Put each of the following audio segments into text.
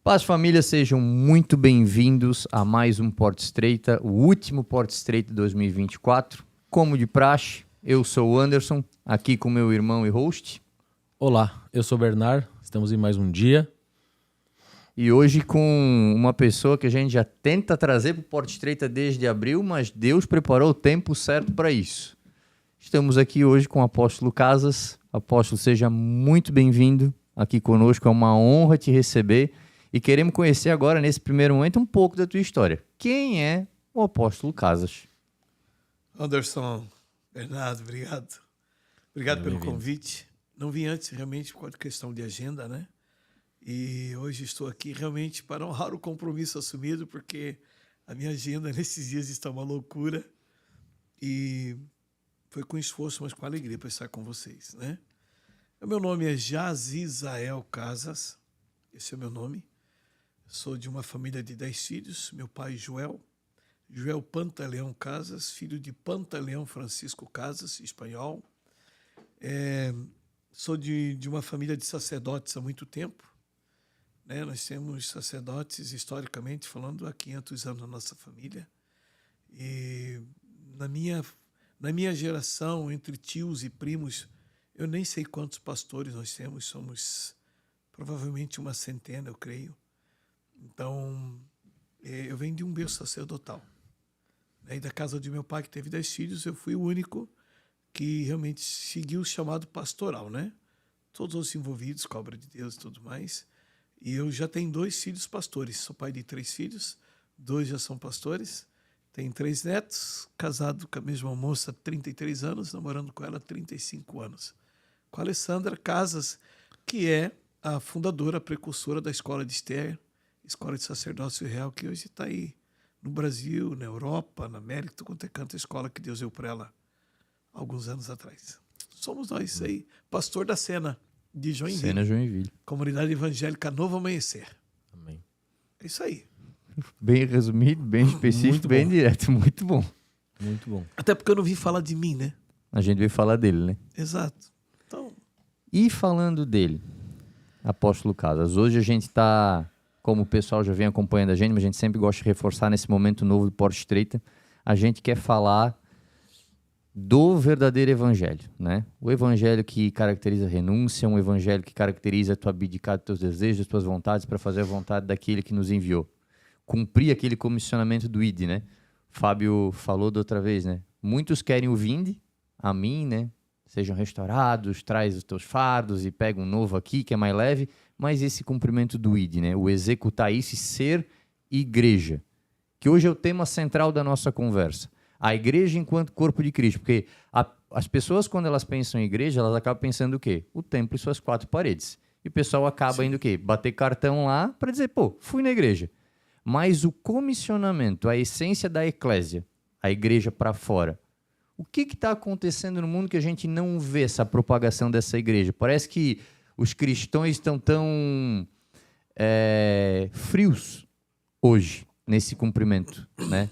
Paz, família, sejam muito bem-vindos a mais um Porta Estreita, o último Porta Estreita 2024. Como de praxe, eu sou o Anderson, aqui com meu irmão e host. Olá, eu sou o Bernard, estamos em mais um dia. E hoje com uma pessoa que a gente já tenta trazer para o Porta Estreita desde abril, mas Deus preparou o tempo certo para isso. Estamos aqui hoje com o Apóstolo Casas. Apóstolo, seja muito bem-vindo aqui conosco, é uma honra te receber. E queremos conhecer agora, nesse primeiro momento, um pouco da tua história. Quem é o Apóstolo Casas? Anderson, Bernardo, obrigado. Obrigado pelo convite. Não vim antes, realmente, por causa de questão de agenda, né? E hoje estou aqui realmente para honrar o compromisso assumido, porque a minha agenda nesses dias está uma loucura. E foi com esforço, mas com alegria para estar com vocês, né? O meu nome é Jazizael Casas, esse é o meu nome. Sou de uma família de 10 filhos. Meu pai, Joel Pantaleão Casas, filho de Pantaleão Francisco Casas, espanhol. Sou de uma família de sacerdotes há muito tempo. Né? Nós temos sacerdotes, historicamente falando, há 500 anos na nossa família. E na minha geração, entre tios e primos, eu nem sei quantos pastores nós temos, somos provavelmente uma centena, eu creio. Então, eu venho de um berço sacerdotal. E da casa de meu pai, que teve 10 filhos, eu fui o único que realmente seguiu o chamado pastoral, né? Todos os envolvidos, cobra de Deus e tudo mais. E eu já tenho 2 filhos pastores. Sou pai de 3 filhos, 2 já são pastores. Tenho 3 netos, casado com a mesma moça há 33 anos, namorando com ela há 35 anos. Com a Alessandra Casas, que é a fundadora, a precursora da Escola de Esther, Escola de Sacerdócio Real, que hoje está aí no Brasil, na Europa, na América, tudo quanto é canto, a escola que Deus deu para ela alguns anos atrás. Somos nós aí, pastor da Sena, de Joinville. Sena Joinville. Comunidade Evangélica Novo Amanhecer. Amém. É isso aí. Bem resumido, bem específico, Muito bem bom. direto, muito bom. Muito bom. Até porque eu não vim falar de mim, né? A gente veio falar dele, né? Exato. Então, E falando dele, Apóstolo Casas, hoje a gente está, como o pessoal já vem acompanhando a gente, mas a gente sempre gosta de reforçar nesse momento novo do Porta Estreita, a gente quer falar do verdadeiro evangelho, né? O evangelho que caracteriza a renúncia, um evangelho que caracteriza tu abdicar dos teus desejos, das tuas vontades para fazer a vontade daquele que nos enviou. Cumprir aquele comissionamento do ID, né? Fábio falou da outra vez, né? Muitos querem o vinde a mim, né? Sejam restaurados, traz os teus fardos e pega um novo aqui que é mais leve, mas esse cumprimento do ID, né? O executar isso e ser igreja, que hoje é o tema central da nossa conversa. A igreja enquanto corpo de Cristo, porque as pessoas, quando elas pensam em igreja, elas acabam pensando o quê? O templo e suas 4 paredes. E o pessoal acaba indo o quê? Bater cartão lá para dizer, pô, fui na igreja. Mas o comissionamento, a essência da eclésia, a igreja para fora, o que está acontecendo no mundo que a gente não vê essa propagação dessa igreja? Parece que os cristãos estão tão frios hoje nesse cumprimento, né?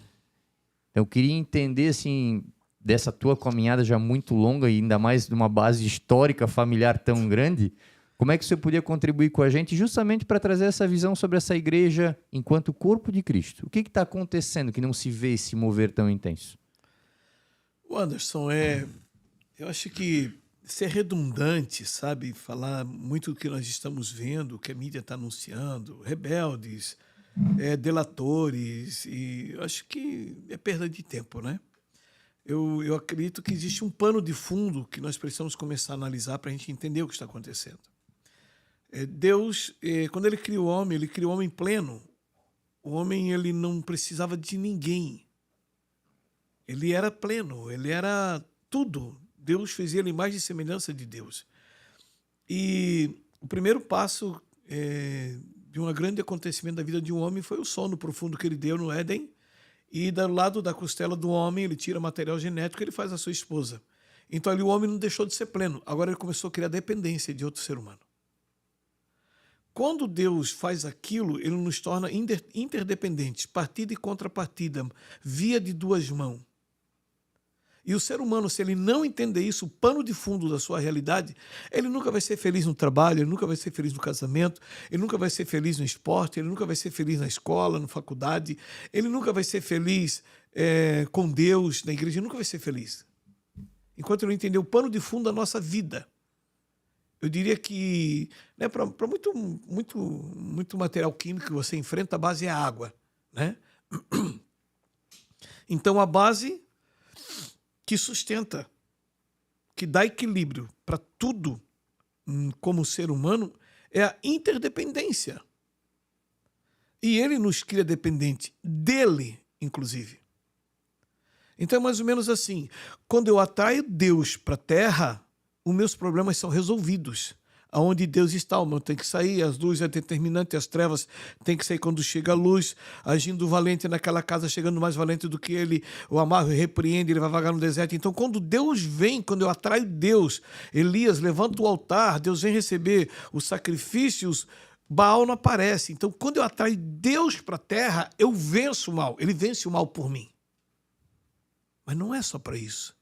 Então, eu queria entender, assim, dessa tua caminhada já muito longa e ainda mais de uma base histórica familiar tão grande, como é que você podia contribuir com a gente justamente para trazer essa visão sobre essa igreja enquanto corpo de Cristo? O que está acontecendo que não se vê esse mover tão intenso? o Anderson, eu acho que ser redundante, sabe? Falar muito do que nós estamos vendo, o que a mídia está anunciando, rebeldes, delatores, e eu acho que é perda de tempo, né? Eu acredito que existe um pano de fundo que nós precisamos começar a analisar para a gente entender o que está acontecendo. Deus, quando ele criou o homem pleno. O homem, ele não precisava de ninguém. Ele era pleno, ele era tudo. Deus fez ele imagem e semelhança de Deus. E o primeiro passo de um grande acontecimento da vida de um homem foi o sono profundo que ele deu no Éden. E do lado da costela do homem, ele tira material genético e ele faz a sua esposa. Então ali o homem não deixou de ser pleno. Agora ele começou a criar dependência de outro ser humano. Quando Deus faz aquilo, ele nos torna interdependentes, partida e contrapartida, via de 2 mãos. E o ser humano, se ele não entender isso, o pano de fundo da sua realidade, ele nunca vai ser feliz no trabalho, ele nunca vai ser feliz no casamento, ele nunca vai ser feliz no esporte, ele nunca vai ser feliz na escola, na faculdade, ele nunca vai ser feliz com Deus, na igreja, ele nunca vai ser feliz. Enquanto ele não entender o pano de fundo da nossa vida. Eu diria que, né, para muito material químico que você enfrenta, a base é a água, né? Então, a base que sustenta, que dá equilíbrio para tudo como ser humano é a interdependência. E ele nos cria dependente dele, inclusive. Então é mais ou menos assim, quando eu atraio Deus para a terra, os meus problemas são resolvidos. Aonde Deus está, o meu tem que sair, as luzes é determinante, as trevas tem que sair quando chega a luz, agindo o valente naquela casa, chegando mais valente do que ele, o amargo repreende, ele vai vagar no deserto. Então quando Deus vem, quando eu atraio Deus, Elias levanta o altar, Deus vem receber os sacrifícios, Baal não aparece. Então quando eu atraio Deus para a terra, eu venço o mal, ele vence o mal por mim. Mas não é só para isso.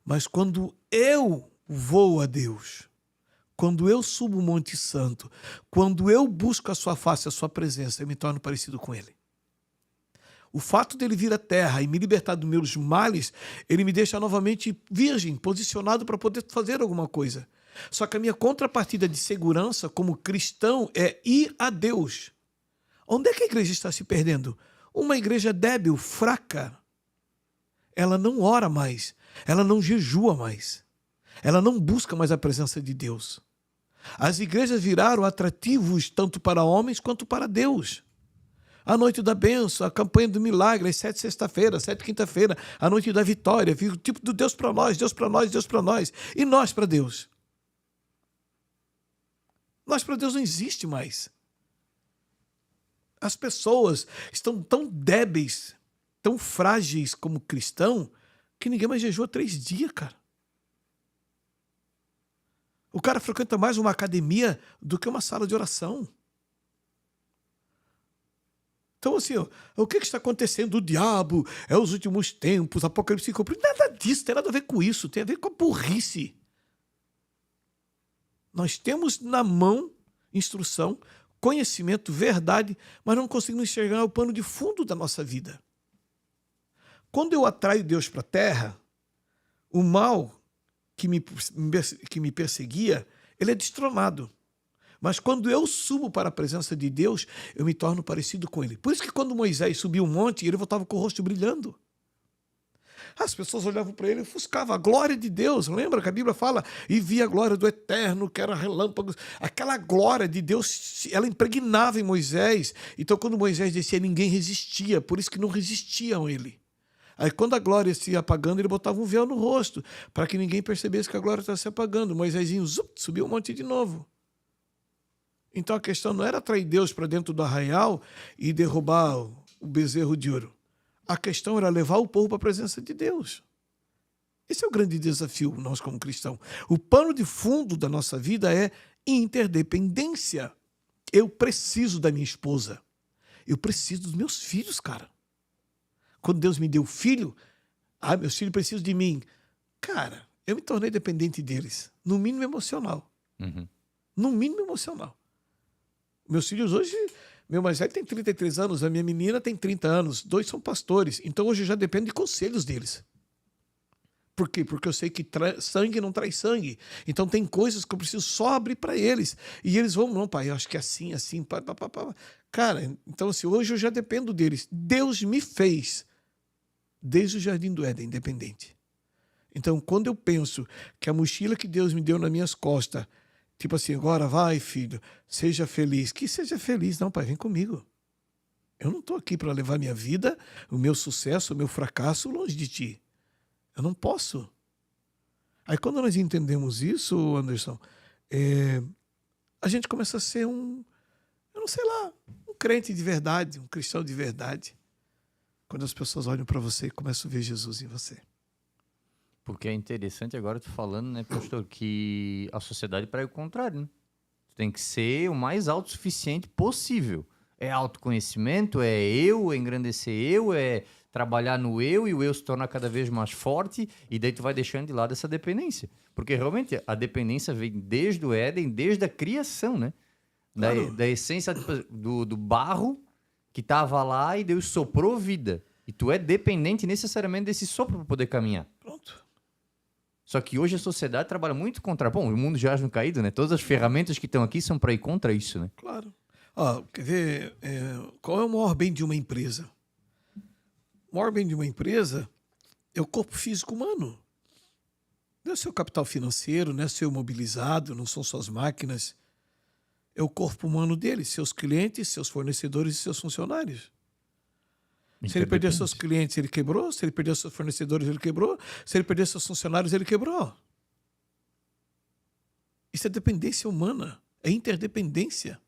Mas quando eu vou a Deus, quando eu subo o Monte Santo, quando eu busco a sua face, a sua presença, eu me torno parecido com ele. O fato dele vir à terra e me libertar dos meus males, ele me deixa novamente virgem, posicionado para poder fazer alguma coisa. Só que a minha contrapartida de segurança como cristão é ir a Deus. Onde é que a igreja está se perdendo? Uma igreja débil, fraca. Ela não ora mais, ela não jejua mais, ela não busca mais a presença de Deus. As igrejas viraram atrativos tanto para homens quanto para Deus. A noite da bênção, a campanha do milagre, as 7 sexta-feira, 7 quinta-feira, a noite da vitória, o tipo do Deus para nós, Deus para nós, Deus para nós. E nós para Deus? Nós para Deus não existe mais. As pessoas estão tão débeis, tão frágeis como cristão, que ninguém mais jejua 3 dias, cara. O cara frequenta mais uma academia do que uma sala de oração. Então, assim, o que está acontecendo? O diabo é os últimos tempos, Apocalipse cumprir. Nada disso, tem nada a ver com isso, tem a ver com a burrice. Nós temos na mão instrução, conhecimento, verdade, mas não conseguimos enxergar o pano de fundo da nossa vida. Quando eu atraio Deus para a terra, o mal que me perseguia, ele é destronado. Mas quando eu subo para a presença de Deus, eu me torno parecido com ele. Por isso que quando Moisés subiu um monte, ele voltava com o rosto brilhando. As pessoas olhavam para ele e ofuscavam a glória de Deus. Lembra que a Bíblia fala? E via a glória do Eterno, que era relâmpagos. Aquela glória de Deus, ela impregnava em Moisés. Então quando Moisés descia, ninguém resistia. Por isso que não resistiam a ele. Aí quando a glória se ia apagando, ele botava um véu no rosto, para que ninguém percebesse que a glória estava se apagando. Moisésinho subiu um monte de novo. Então a questão não era atrair Deus para dentro do arraial e derrubar o bezerro de ouro. A questão era levar o povo para a presença de Deus. Esse é o grande desafio, nós como cristãos. O pano de fundo da nossa vida é interdependência. Eu preciso da minha esposa. Eu preciso dos meus filhos, cara. Quando Deus me deu filho, meus filhos precisam de mim. Cara, eu me tornei dependente deles. No mínimo emocional. Uhum. No mínimo emocional. Meus filhos hoje, meu mais velho tem 33 anos, a minha menina tem 30 anos, 2 são pastores. Então hoje eu já dependo de conselhos deles. Por quê? Porque eu sei que sangue não traz sangue. Então tem coisas que eu preciso só abrir para eles. E eles vão, não, pai, eu acho que é assim, assim, pá. Cara, então assim, hoje eu já dependo deles. Deus me fez desde o Jardim do Éden, independente. Então, quando eu penso que a mochila que Deus me deu nas minhas costas, tipo assim, agora vai, filho, seja feliz. Que seja feliz. Não, pai, vem comigo. Eu não estou aqui para levar minha vida, o meu sucesso, o meu fracasso longe de ti. Eu não posso. Aí quando nós entendemos isso, Anderson, a gente começa a ser um crente de verdade, um cristão de verdade. Quando as pessoas olham para você e começam a ver Jesus em você. Porque é interessante agora tu falando, né, pastor, que a sociedade prega o contrário, né? Tu tem que ser o mais autossuficiente possível. É autoconhecimento, é engrandecer eu, é trabalhar no eu e o eu se torna cada vez mais forte e daí tu vai deixando de lado essa dependência. Porque realmente a dependência vem desde o Éden, desde a criação, né? Claro. Da essência do barro que estava lá e Deus soprou vida. E tu é dependente necessariamente desse sopro para poder caminhar. Pronto. Só que hoje a sociedade trabalha muito contra... Bom, o mundo já no caído, né? Todas as ferramentas que estão aqui são para ir contra isso, né? Claro. Ó, quer ver qual é o maior bem de uma empresa? O maior bem de uma empresa é o corpo físico humano. Não é o seu capital financeiro, não é o seu mobilizado, não são suas máquinas. É o corpo humano dele, seus clientes, seus fornecedores e seus funcionários. Se ele perder seus clientes, ele quebrou. Se ele perder seus fornecedores, ele quebrou. Se ele perder seus funcionários, ele quebrou. Isso é dependência humana. É interdependência.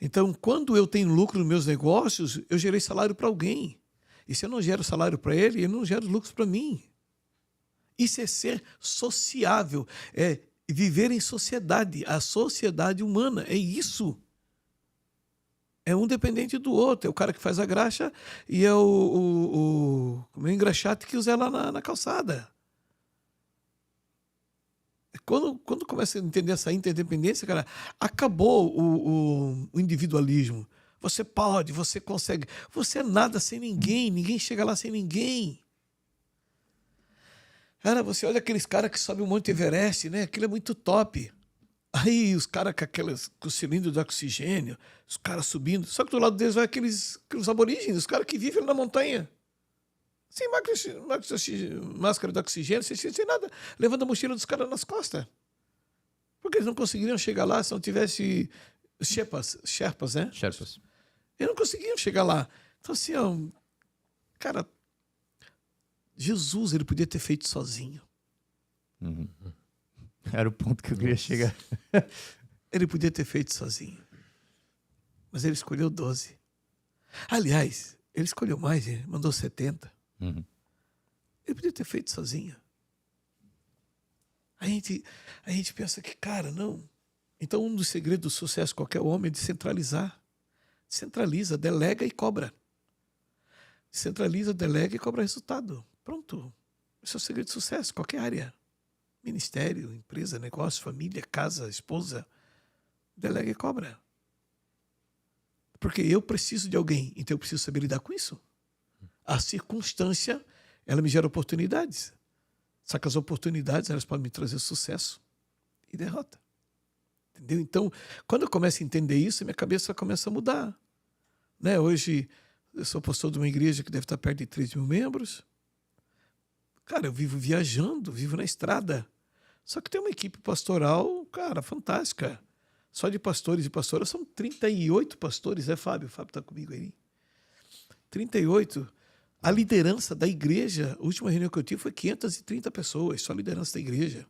Então, quando eu tenho lucro nos meus negócios, eu gerei salário para alguém. E se eu não gero salário para ele, ele não gera lucro para mim. Isso é ser sociável. É viver em sociedade. A sociedade humana. É isso. É um dependente do outro. É o cara que faz a graxa e é o engraxate que usa lá na calçada. Quando começa a entender essa interdependência, cara, acabou o individualismo. Você pode, você consegue. Você é nada sem ninguém. Ninguém chega lá sem ninguém. Cara, você olha aqueles caras que sobem o Monte Everest, né? Aquilo é muito top. Aí os caras com o cilindro de oxigênio, os caras subindo. Só que do lado deles vai aqueles aborígenes, os caras que vivem na montanha. Sem máscara de oxigênio, sem nada. Levando a mochila dos caras nas costas. Porque eles não conseguiriam chegar lá se não tivesse Sherpas, né? Sherpas. Eles não conseguiam chegar lá. Então assim, cara, Jesus, ele podia ter feito sozinho. Uhum. Era o ponto que eu queria chegar. Ele podia ter feito sozinho. Mas ele escolheu 12. Aliás, ele escolheu mais, ele mandou 70. Uhum. Ele podia ter feito sozinho. A gente pensa que, cara, não. Então, um dos segredos do sucesso de qualquer homem é descentralizar. Descentraliza, delega e cobra. Descentraliza, delega e cobra resultado. Pronto. Esse é o segredo de sucesso, qualquer área. Ministério, empresa, negócio, família, casa, esposa. Delega e cobra. Porque eu preciso de alguém, então eu preciso saber lidar com isso. A circunstância, ela me gera oportunidades. Só que as oportunidades, elas podem me trazer sucesso e derrota. Entendeu? Então, quando eu começo a entender isso, minha cabeça começa a mudar. Né? Hoje, eu sou pastor de uma igreja que deve estar perto de 3 mil membros. Cara, eu vivo viajando, vivo na estrada. Só que tem uma equipe pastoral, cara, fantástica. Só de pastores e pastoras são 38 pastores, Fábio? O Fábio está comigo aí. 38. A liderança da igreja, a última reunião que eu tive foi 530 pessoas, só a liderança da igreja.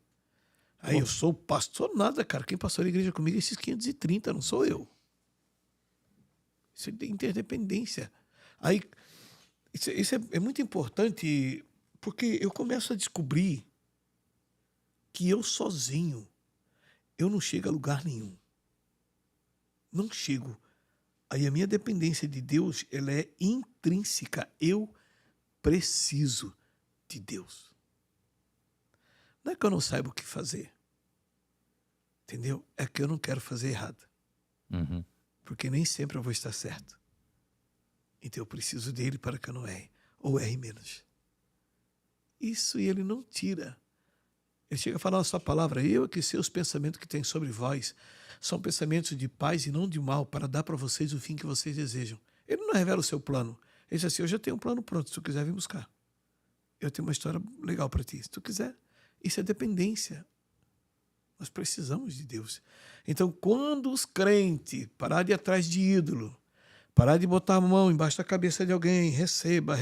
Aí eu sou pastor, nada, cara. Quem pastoreia a igreja comigo é esses 530, não sou eu. Isso é interdependência. Aí, isso é muito importante, porque eu começo a descobrir que eu sozinho, eu não chego a lugar nenhum. Não chego. Aí a minha dependência de Deus, ela é intrínseca. Eu preciso de Deus. Não é que eu não saiba o que fazer. Entendeu? É que eu não quero fazer errado. Uhum. Porque nem sempre eu vou estar certo. Então eu preciso dele para que eu não erre. Ou erre menos. Isso ele não tira. Ele chega a falar na sua palavra: eu é que sei os pensamentos que tem sobre vós. São pensamentos de paz e não de mal, para dar para vocês o fim que vocês desejam. Ele não revela o seu plano. Ele diz assim: eu já tenho um plano pronto, se tu quiser vir buscar. Eu tenho uma história legal para ti, se tu quiser. Isso é dependência. Nós precisamos de Deus. Então, quando os crentes parar de ir atrás de ídolo, parar de botar a mão embaixo da cabeça de alguém, receba,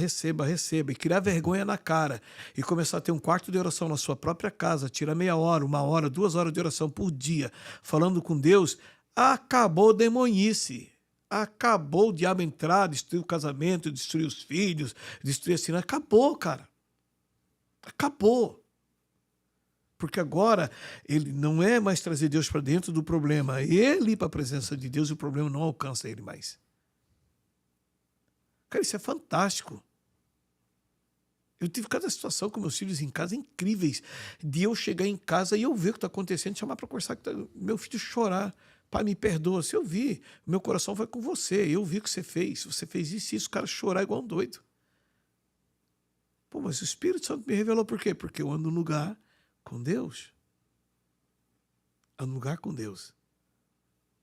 e criar vergonha na cara, e começar a ter um quarto de oração na sua própria casa, tirar meia hora, 1 hora, 2 horas de oração por dia, falando com Deus, acabou a demonice. Acabou o diabo entrar, destruir o casamento, destruir os filhos, destruir assim. Acabou, cara. Acabou. Porque agora ele não é mais trazer Deus para dentro do problema, é ele ir para a presença de Deus e o problema não alcança ele mais. Cara, isso é fantástico. Eu tive cada situação com meus filhos em casa incríveis, de eu chegar em casa e eu ver o que está acontecendo, chamar para conversar, meu filho chorar. Pai, me perdoa. Se eu vi, meu coração vai com você. Eu vi o que você fez isso e isso. O cara chorar igual um doido. Pô, mas o Espírito Santo me revelou por quê? Porque eu ando no lugar com Deus. Ando no lugar com Deus.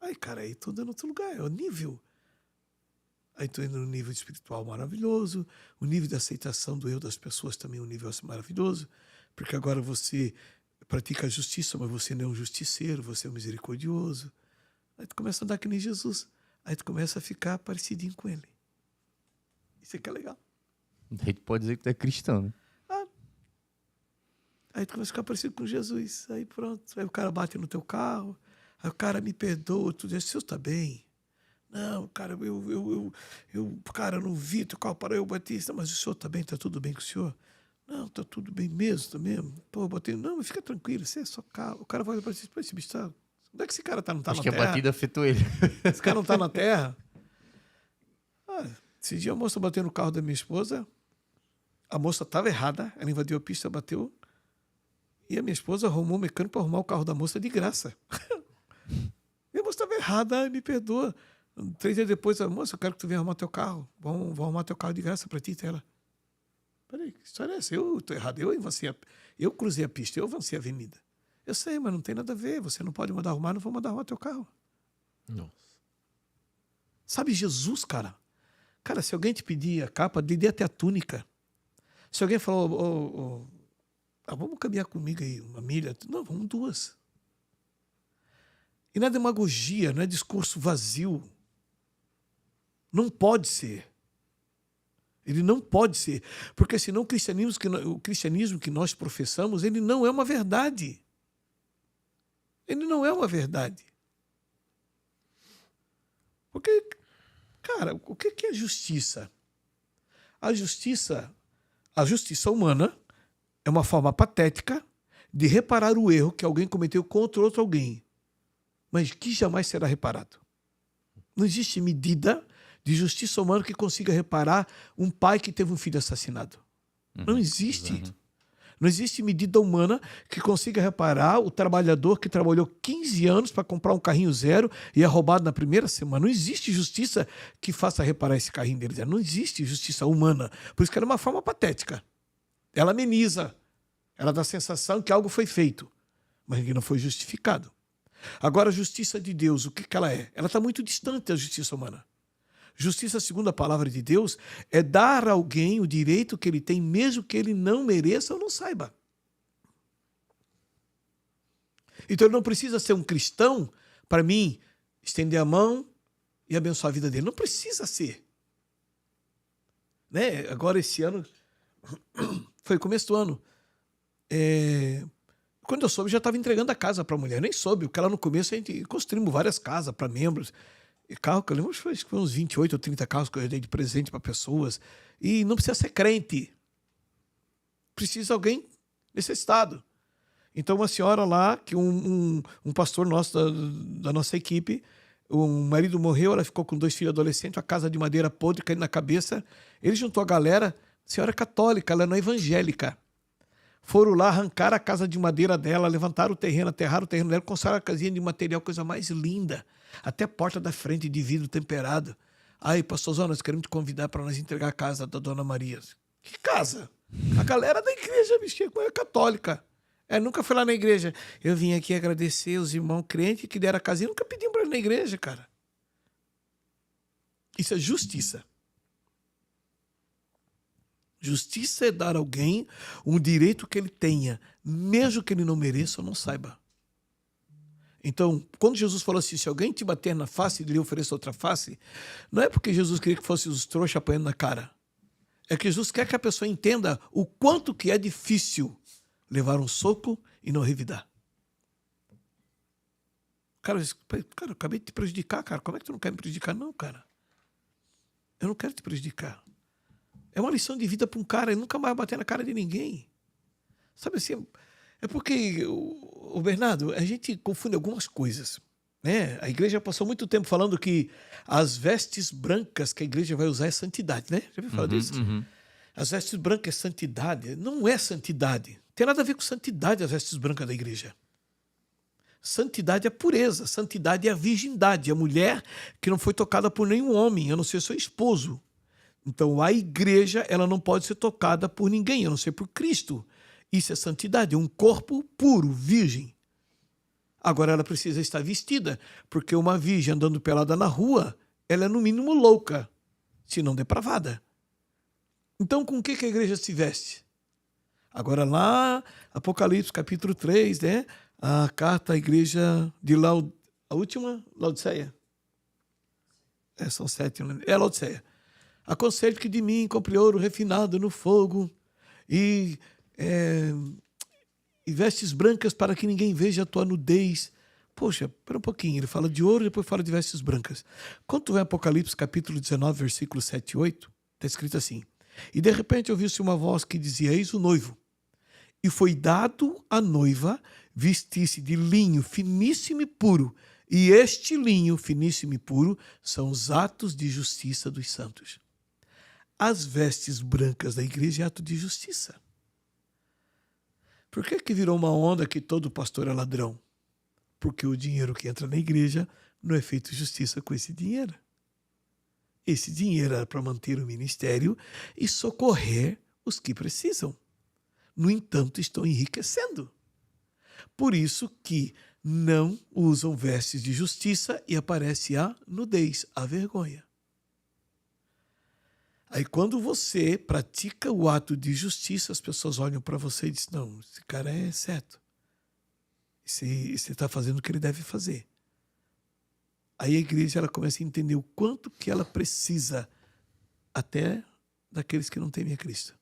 Aí, cara, aí tô andando em outro lugar. É o nível. Aí estou indo no nível espiritual maravilhoso, o nível de aceitação do erro das pessoas também é um nível maravilhoso, porque agora você pratica a justiça, mas você não é um justiceiro, você é um misericordioso. Aí tu começa a andar que nem Jesus. Aí tu começa a ficar parecidinho com ele. Isso aqui é legal. Daí tu pode dizer que tu é cristão, né? Aí tu começa a ficar parecido com Jesus. Aí pronto. Aí o cara bate no teu carro. Aí o cara me perdoa. Tu diz, o senhor está bem? Não, cara, cara, eu não vi teu carro parou, eu bati. Mas o senhor está bem? Está tudo bem com o senhor? Não, está tudo bem mesmo, tá mesmo? Pô, eu bati. Não, mas fica tranquilo, você é só carro. O cara vai para esse bicho. Onde é que esse cara tá? Não tá Acho na que terra? a batida afetou ele. Esse cara não tá na terra? Esse dia a moça bateu no carro da minha esposa. A moça estava errada, ela invadiu a pista, bateu. E a minha esposa arrumou um mecânico para arrumar o carro da moça de graça. E a moça estava errada, me perdoa. 3 dias depois, a moça, eu quero que tu venha arrumar teu carro. Vou arrumar teu carro de graça para ti. Ela, peraí, que história é essa? Eu estou errado. Eu cruzei a pista, eu avancei a avenida. Eu sei, mas não tem nada a ver. Você não pode mandar arrumar, não vou mandar arrumar teu carro. Nossa. Sabe, Jesus, cara. Cara, se alguém te pedir a capa, dê até a túnica. Se alguém falou, vamos caminhar comigo aí, 1 milha. Não, vamos 2. E não é demagogia, não é discurso vazio. Não pode ser. Ele não pode ser. Porque senão o cristianismo que nós professamos, ele não é uma verdade. Ele não é uma verdade. Porque, cara, o que é justiça? A justiça humana é uma forma patética de reparar o erro que alguém cometeu contra outro alguém, mas que jamais será reparado. Não existe medida de justiça humana que consiga reparar um pai que teve um filho assassinado. Não existe. Uhum. Não existe medida humana que consiga reparar o trabalhador que trabalhou 15 anos para comprar um carrinho zero e é roubado na primeira semana. Não existe justiça que faça reparar esse carrinho dele zero. Não existe justiça humana. Por isso que ela é uma forma patética. Ela ameniza. Ela dá a sensação que algo foi feito, mas que não foi justificado. Agora, a justiça de Deus, o que ela é? Ela está muito distante da justiça humana. Justiça, segundo a palavra de Deus, é dar a alguém o direito que ele tem, mesmo que ele não mereça ou não saiba. Então ele não precisa ser um cristão para mim estender a mão e abençoar a vida dele. Não precisa ser. Né? Agora, esse ano, foi começo do ano. Quando eu soube, já estava entregando a casa para a mulher. Eu nem soube, porque lá no começo a gente construímos várias casas para membros. E carro, que eu lembro, acho que foi uns 28 ou 30 carros que eu dei de presente para pessoas. E não precisa ser crente. Precisa alguém necessitado. Então, uma senhora lá, que um pastor nosso da nossa equipe, o marido morreu, ela ficou com 2 filhos adolescentes, a casa de madeira podre caindo na cabeça. Ele juntou a galera, senhora católica, ela não é evangélica. Foram lá, arrancaram a casa de madeira dela, levantaram o terreno, aterraram o terreno dela, construíram a casinha de material, coisa mais linda. Até a porta da frente de vidro temperado. Aí, pastorzão, nós queremos te convidar para nós entregar a casa da Dona Maria. Que casa? A galera da igreja, bicho, é católica. Nunca foi lá na igreja. Eu vim aqui agradecer os irmãos crentes que deram a casinha. Nunca pedimos para ir na igreja, cara. Isso é justiça. Justiça é dar a alguém um direito que ele tenha, mesmo que ele não mereça ou não saiba. Então, quando Jesus falou assim, se alguém te bater na face, ele lhe ofereça outra face, não é porque Jesus queria que fosse os trouxas apanhando na cara. É que Jesus quer que a pessoa entenda o quanto que é difícil levar um soco e não revidar. Cara, eu acabei de te prejudicar, cara. Como é que tu não quer me prejudicar? Não, cara. Eu não quero te prejudicar. É uma lição de vida para um cara, ele nunca mais bater na cara de ninguém. Sabe assim, é porque, o Bernardo, a gente confunde algumas coisas. Né? A igreja passou muito tempo falando que as vestes brancas que a igreja vai usar é santidade, né? Já ouviu falar disso? Uhum. As vestes brancas é santidade. Não é santidade. Tem nada a ver com santidade as vestes brancas da igreja. Santidade é pureza. Santidade é a virgindade. A mulher que não foi tocada por nenhum homem, a não ser seu esposo. Então a igreja ela não pode ser tocada por ninguém, a não ser por Cristo. Isso é santidade. É um corpo puro, virgem. Agora ela precisa estar vestida, porque uma virgem andando pelada na rua, ela é no mínimo louca, se não depravada. Então com o que a igreja se veste? Agora lá, Apocalipse capítulo 3, né? A carta à igreja de a última, Laodiceia. São 7, é Laodiceia. Aconselho que de mim compre ouro refinado no fogo e vestes brancas para que ninguém veja a tua nudez. Poxa, espera um pouquinho, ele fala de ouro e depois fala de vestes brancas. Quando tu vai em Apocalipse capítulo 19, versículos 7 e 8, está escrito assim: e de repente ouviu-se uma voz que dizia, eis o noivo, e foi dado à noiva vestir-se de linho finíssimo e puro, e este linho finíssimo e puro são os atos de justiça dos santos. As vestes brancas da igreja é ato de justiça. Por que virou uma onda que todo pastor é ladrão? Porque o dinheiro que entra na igreja não é feito justiça com esse dinheiro. Esse dinheiro era para manter o ministério e socorrer os que precisam. No entanto, estão enriquecendo. Por isso que não usam vestes de justiça e aparece a nudez, a vergonha. Aí quando você pratica o ato de justiça, as pessoas olham para você e dizem, não, esse cara é certo. Esse está fazendo o que ele deve fazer. Aí a igreja ela começa a entender o quanto que ela precisa até daqueles que não temem a Cristo,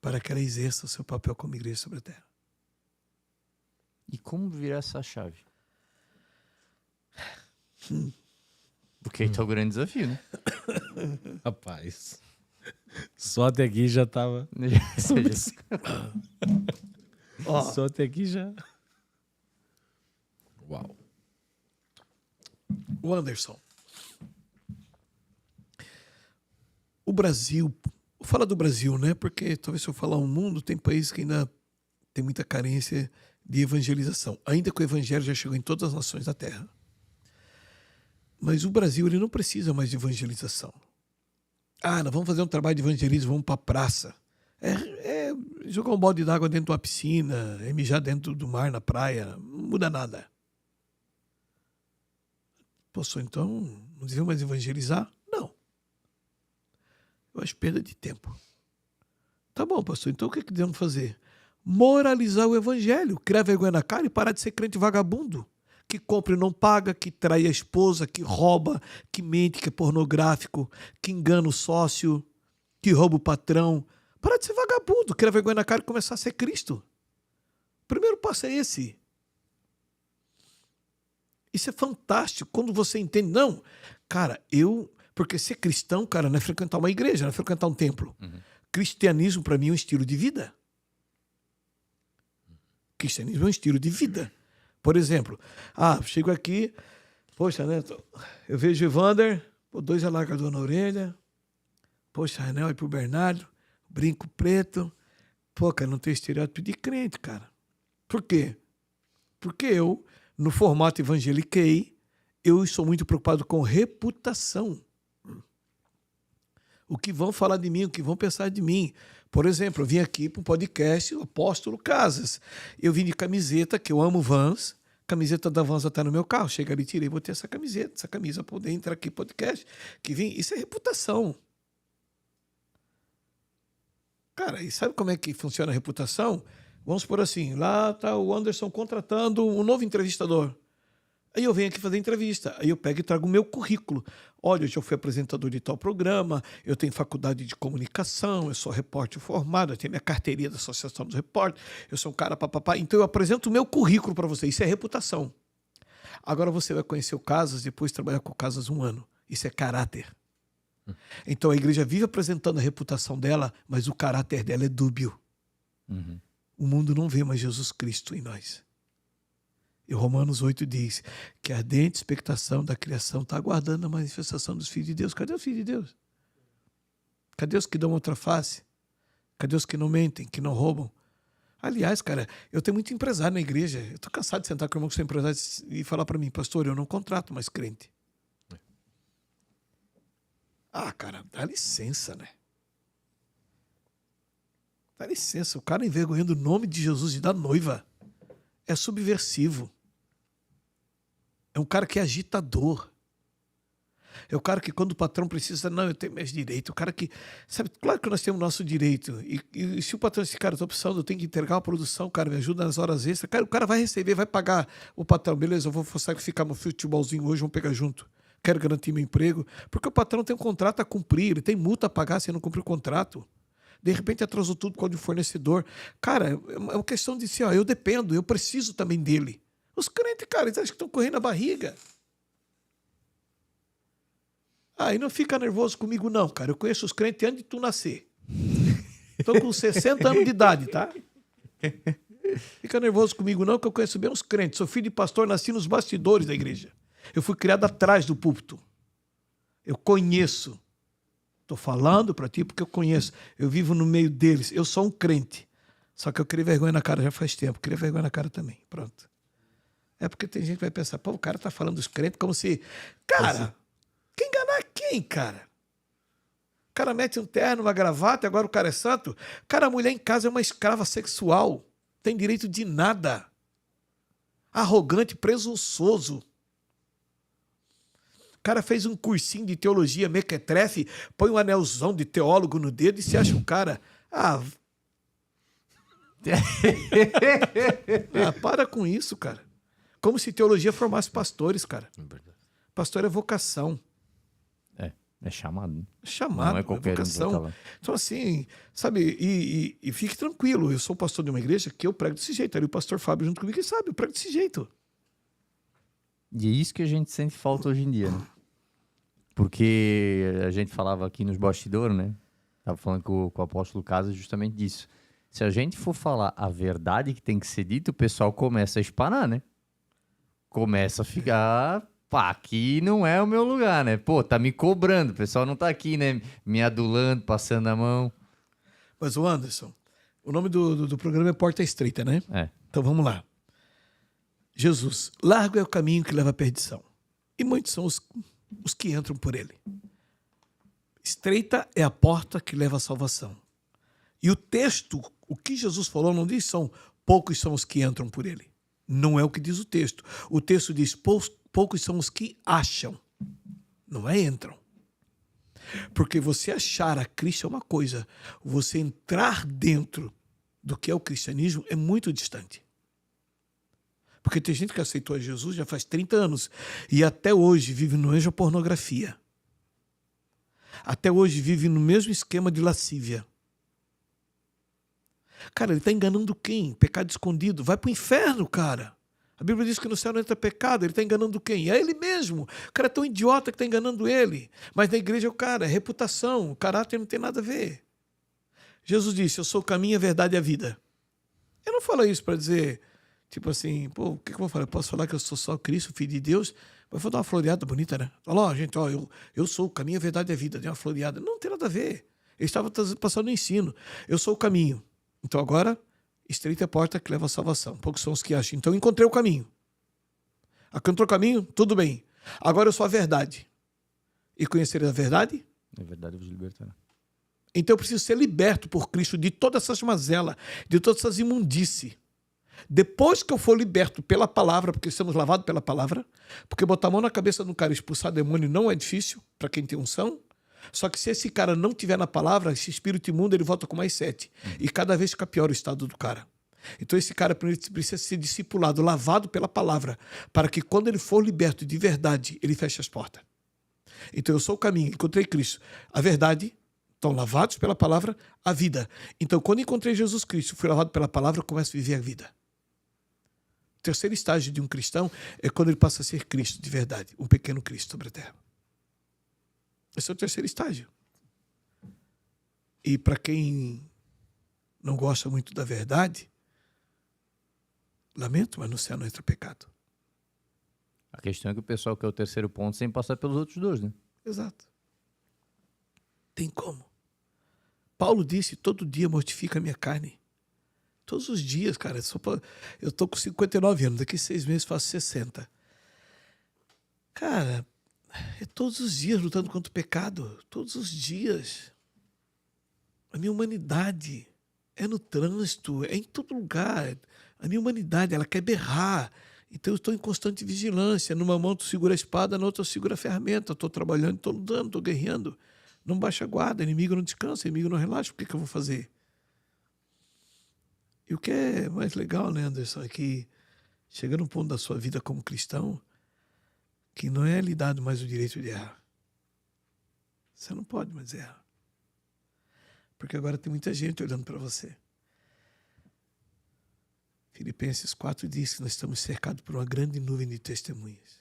para que ela exerça o seu papel como igreja sobre a terra. E como virar essa chave? Porque aí tá o grande desafio, né? Rapaz, só até aqui já tava... Só até aqui já... Uau. O Anderson. O Brasil, vou falar do Brasil, né? Porque talvez se eu falar o mundo, tem países que ainda tem muita carência de evangelização. Ainda que o evangelho já chegou em todas as nações da terra. Mas o Brasil ele não precisa mais de evangelização. Nós vamos fazer um trabalho de evangelismo, vamos para a praça. É jogar um balde d'água dentro de uma piscina, é mijar dentro do mar, na praia, não muda nada. Pastor, então não devemos mais evangelizar? Não. Eu acho perda de tempo. Tá bom, pastor, então o que devemos fazer? Moralizar o evangelho, criar vergonha na cara e parar de ser crente vagabundo. Que compra e não paga, que trai a esposa, que rouba, que mente, que é pornográfico, que engana o sócio, que rouba o patrão. Parar de ser vagabundo, criar vergonha na cara e começar a ser Cristo. O primeiro passo é esse. Isso é fantástico, quando você entende. Não, cara, porque ser cristão, cara, não é frequentar uma igreja, não é frequentar um templo. Uhum. Cristianismo, para mim, é um estilo de vida. Cristianismo é um estilo de vida. Por exemplo, chego aqui, poxa, né, eu vejo o Evander, 2 alargadores na orelha, poxa, anel aí pro Bernardo, brinco preto, cara, não tem estereótipo de crente, cara. Por quê? Porque eu, no formato evangeliquei, eu sou muito preocupado com reputação. O que vão falar de mim, o que vão pensar de mim. Por exemplo, eu vim aqui para um podcast, o Apóstolo Casas. Eu vim de camiseta, que eu amo Vans. Camiseta da Vans está no meu carro. Chega ali, tirei, botei essa camiseta, essa camisa, para poder entrar aqui no podcast. Que vim. Isso é reputação. Cara, e sabe como é que funciona a reputação? Vamos por assim, lá está o Anderson contratando um novo entrevistador. Aí eu venho aqui fazer entrevista, aí eu pego e trago o meu currículo. Olha, eu já fui apresentador de tal programa, eu tenho faculdade de comunicação, eu sou repórter formado, eu tenho minha carteirinha da Associação dos Repórteres, eu sou um cara papapá. Então eu apresento o meu currículo para você, isso é reputação. Agora você vai conhecer o Casas, depois trabalhar com o Casas 1 ano. Isso é caráter. Então a igreja vive apresentando a reputação dela, mas o caráter dela é dúbio. Uhum. O mundo não vê mais Jesus Cristo em nós. E Romanos 8 diz que a ardente expectação da criação está aguardando a manifestação dos filhos de Deus. Cadê os filhos de Deus? Cadê os que dão outra face? Cadê os que não mentem, que não roubam? Aliás, cara, eu tenho muito empresário na igreja. Eu tô cansado de sentar com o irmão que sou empresário e falar para mim, pastor, eu não contrato mais crente. Ah, cara, dá licença, né? Dá licença, o cara envergonhando o nome de Jesus e da noiva é subversivo. É um cara que é agitador. É o cara que quando o patrão precisa, não, eu tenho meus direitos. O cara que, sabe, claro que nós temos nosso direito. E se o patrão disse, cara, eu tô precisando, eu tenho que entregar uma produção, cara, me ajuda nas horas extras. Cara, o cara vai receber, vai pagar o patrão. Beleza, eu vou sacrificar meu futebolzinho hoje, vamos pegar junto. Quero garantir meu emprego. Porque o patrão tem um contrato a cumprir, ele tem multa a pagar se não cumprir o contrato. De repente atrasou tudo por causa de um fornecedor. Cara, é uma questão de assim, ó, eu dependo, eu preciso também dele. Os crentes, cara, eles acham que estão correndo a barriga. E não fica nervoso comigo, não, cara. Eu conheço os crentes antes de tu nascer. Estou com 60 anos de idade, tá? Fica nervoso comigo, não, que eu conheço bem os crentes. Sou filho de pastor, nasci nos bastidores da igreja. Eu fui criado atrás do púlpito. Eu conheço. Estou falando para ti porque eu conheço. Eu vivo no meio deles. Eu sou um crente. Só que eu criei vergonha na cara já faz tempo. Criei vergonha na cara também. Pronto. É porque tem gente que vai pensar, pô, o cara tá falando dos crentes como se... Cara, quem enganar quem, cara? O cara mete um terno, uma gravata e agora o cara é santo. Cara, a mulher em casa é uma escrava sexual. Tem direito de nada. Arrogante, presunçoso. O cara fez um cursinho de teologia mequetrefe, põe um anelzão de teólogo no dedo e se acha um cara... Para com isso, cara. Como se teologia formasse pastores, cara. Pastor é vocação. É chamado. Né? Chamado, não é qualquer vocação. Então, assim, sabe, e fique tranquilo. Eu sou pastor de uma igreja que eu prego desse jeito. Ali o pastor Fábio junto comigo, ele sabe, eu prego desse jeito. E é isso que a gente sente falta hoje em dia, né? Porque a gente falava aqui nos bastidores, né? Tava falando com o apóstolo Casas justamente disso. Se a gente for falar a verdade que tem que ser dita, o pessoal começa a espanar, né? Começa a ficar... Pá, aqui não é o meu lugar, né? Pô, tá me cobrando. O pessoal não tá aqui, né? Me adulando, passando a mão. Mas, o Anderson, o nome do programa é Porta Estreita, né? É. Então, vamos lá. Jesus, largo é o caminho que leva à perdição. E muitos são os que entram por ele. Estreita é a porta que leva à salvação. E o texto, o que Jesus falou, não diz poucos são os que entram por ele. Não é o que diz o texto. O texto diz, poucos são os que acham. Não é entram. Porque você achar a Cristo é uma coisa. Você entrar dentro do que é o cristianismo é muito distante. Porque tem gente que aceitou a Jesus já faz 30 anos e até hoje vive no mesmo pornografia. Até hoje vive no mesmo esquema de lascívia. Cara, ele está enganando quem? Pecado escondido. Vai para o inferno, cara. A Bíblia diz que no céu não entra pecado. Ele está enganando quem? É ele mesmo. O cara é tão idiota que está enganando ele. Mas na igreja é o cara, é reputação. O caráter não tem nada a ver. Jesus disse, eu sou o caminho, a verdade e a vida. Eu não falo isso para dizer, tipo assim, pô, o que eu vou falar? Eu posso falar que eu sou só Cristo, filho de Deus? Mas vou dar uma floreada bonita, né? Fala, ó, gente, ó, eu sou o caminho, a verdade e a vida. Dei uma floreada. Não tem nada a ver. Ele estava passando o ensino. Eu sou o caminho. Então agora, estreita é a porta que leva à salvação. Poucos são os que acham. Então encontrei o caminho. Encontrou o caminho? Tudo bem. Agora eu sou a verdade. E conhecereis a verdade? A verdade vos libertará. Então eu preciso ser liberto por Cristo de todas essas mazelas, de todas essas imundícies. Depois que eu for liberto pela palavra, porque estamos lavados pela palavra, porque botar a mão na cabeça de um cara e expulsar demônio não é difícil para quem tem unção. Só que se esse cara não tiver na palavra, esse espírito imundo, ele volta com mais 7. E cada vez fica pior o estado do cara. Então esse cara precisa ser discipulado, lavado pela palavra, para que quando ele for liberto de verdade, ele feche as portas. Então eu sou o caminho, encontrei Cristo. A verdade, estão lavados pela palavra, a vida. Então quando encontrei Jesus Cristo, fui lavado pela palavra, eu começo a viver a vida. O terceiro estágio de um cristão é quando ele passa a ser Cristo de verdade, um pequeno Cristo sobre a terra. Esse é o terceiro estágio. E para quem não gosta muito da verdade, lamento, mas no céu não entra pecado. A questão é que o pessoal quer o terceiro ponto sem passar pelos outros dois, né? Exato. Tem como. Paulo disse, todo dia mortifica a minha carne. Todos os dias, cara. Eu tô com 59 anos, daqui 6 meses faço 60. Cara, é todos os dias lutando contra o pecado. Todos os dias. A minha humanidade é no trânsito, é em todo lugar. A minha humanidade, ela quer berrar. Então eu estou em constante vigilância. Numa mão tu segura a espada, na outra eu seguro a ferramenta. Estou trabalhando, estou lutando, estou guerreando. Não baixa a guarda, inimigo não descansa, inimigo não relaxa. O que eu vou fazer? E o que é mais legal, né, Anderson, é que chega num ponto da sua vida como cristão que não é lhe dado mais o direito de errar. Você não pode mais errar. Porque agora tem muita gente olhando para você. Filipenses 4 diz que nós estamos cercados por uma grande nuvem de testemunhas.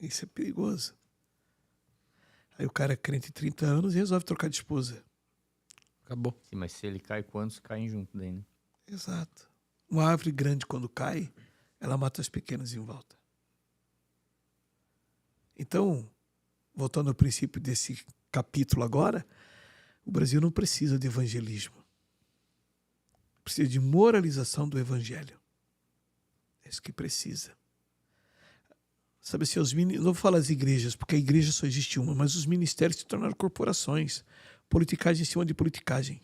Isso é perigoso. Aí o cara é crente de 30 anos e resolve trocar de esposa. Acabou. Sim, mas se ele cai, quantos caem junto daí, né? Exato. Uma árvore grande, quando cai, ela mata as pequenas em volta. Então, voltando ao princípio desse capítulo agora, o Brasil não precisa de evangelismo. Precisa de moralização do evangelho. É isso que precisa. Sabe assim, não vou falar as igrejas, porque a igreja só existe uma, mas os ministérios se tornaram corporações. Politicagem em cima de politicagem.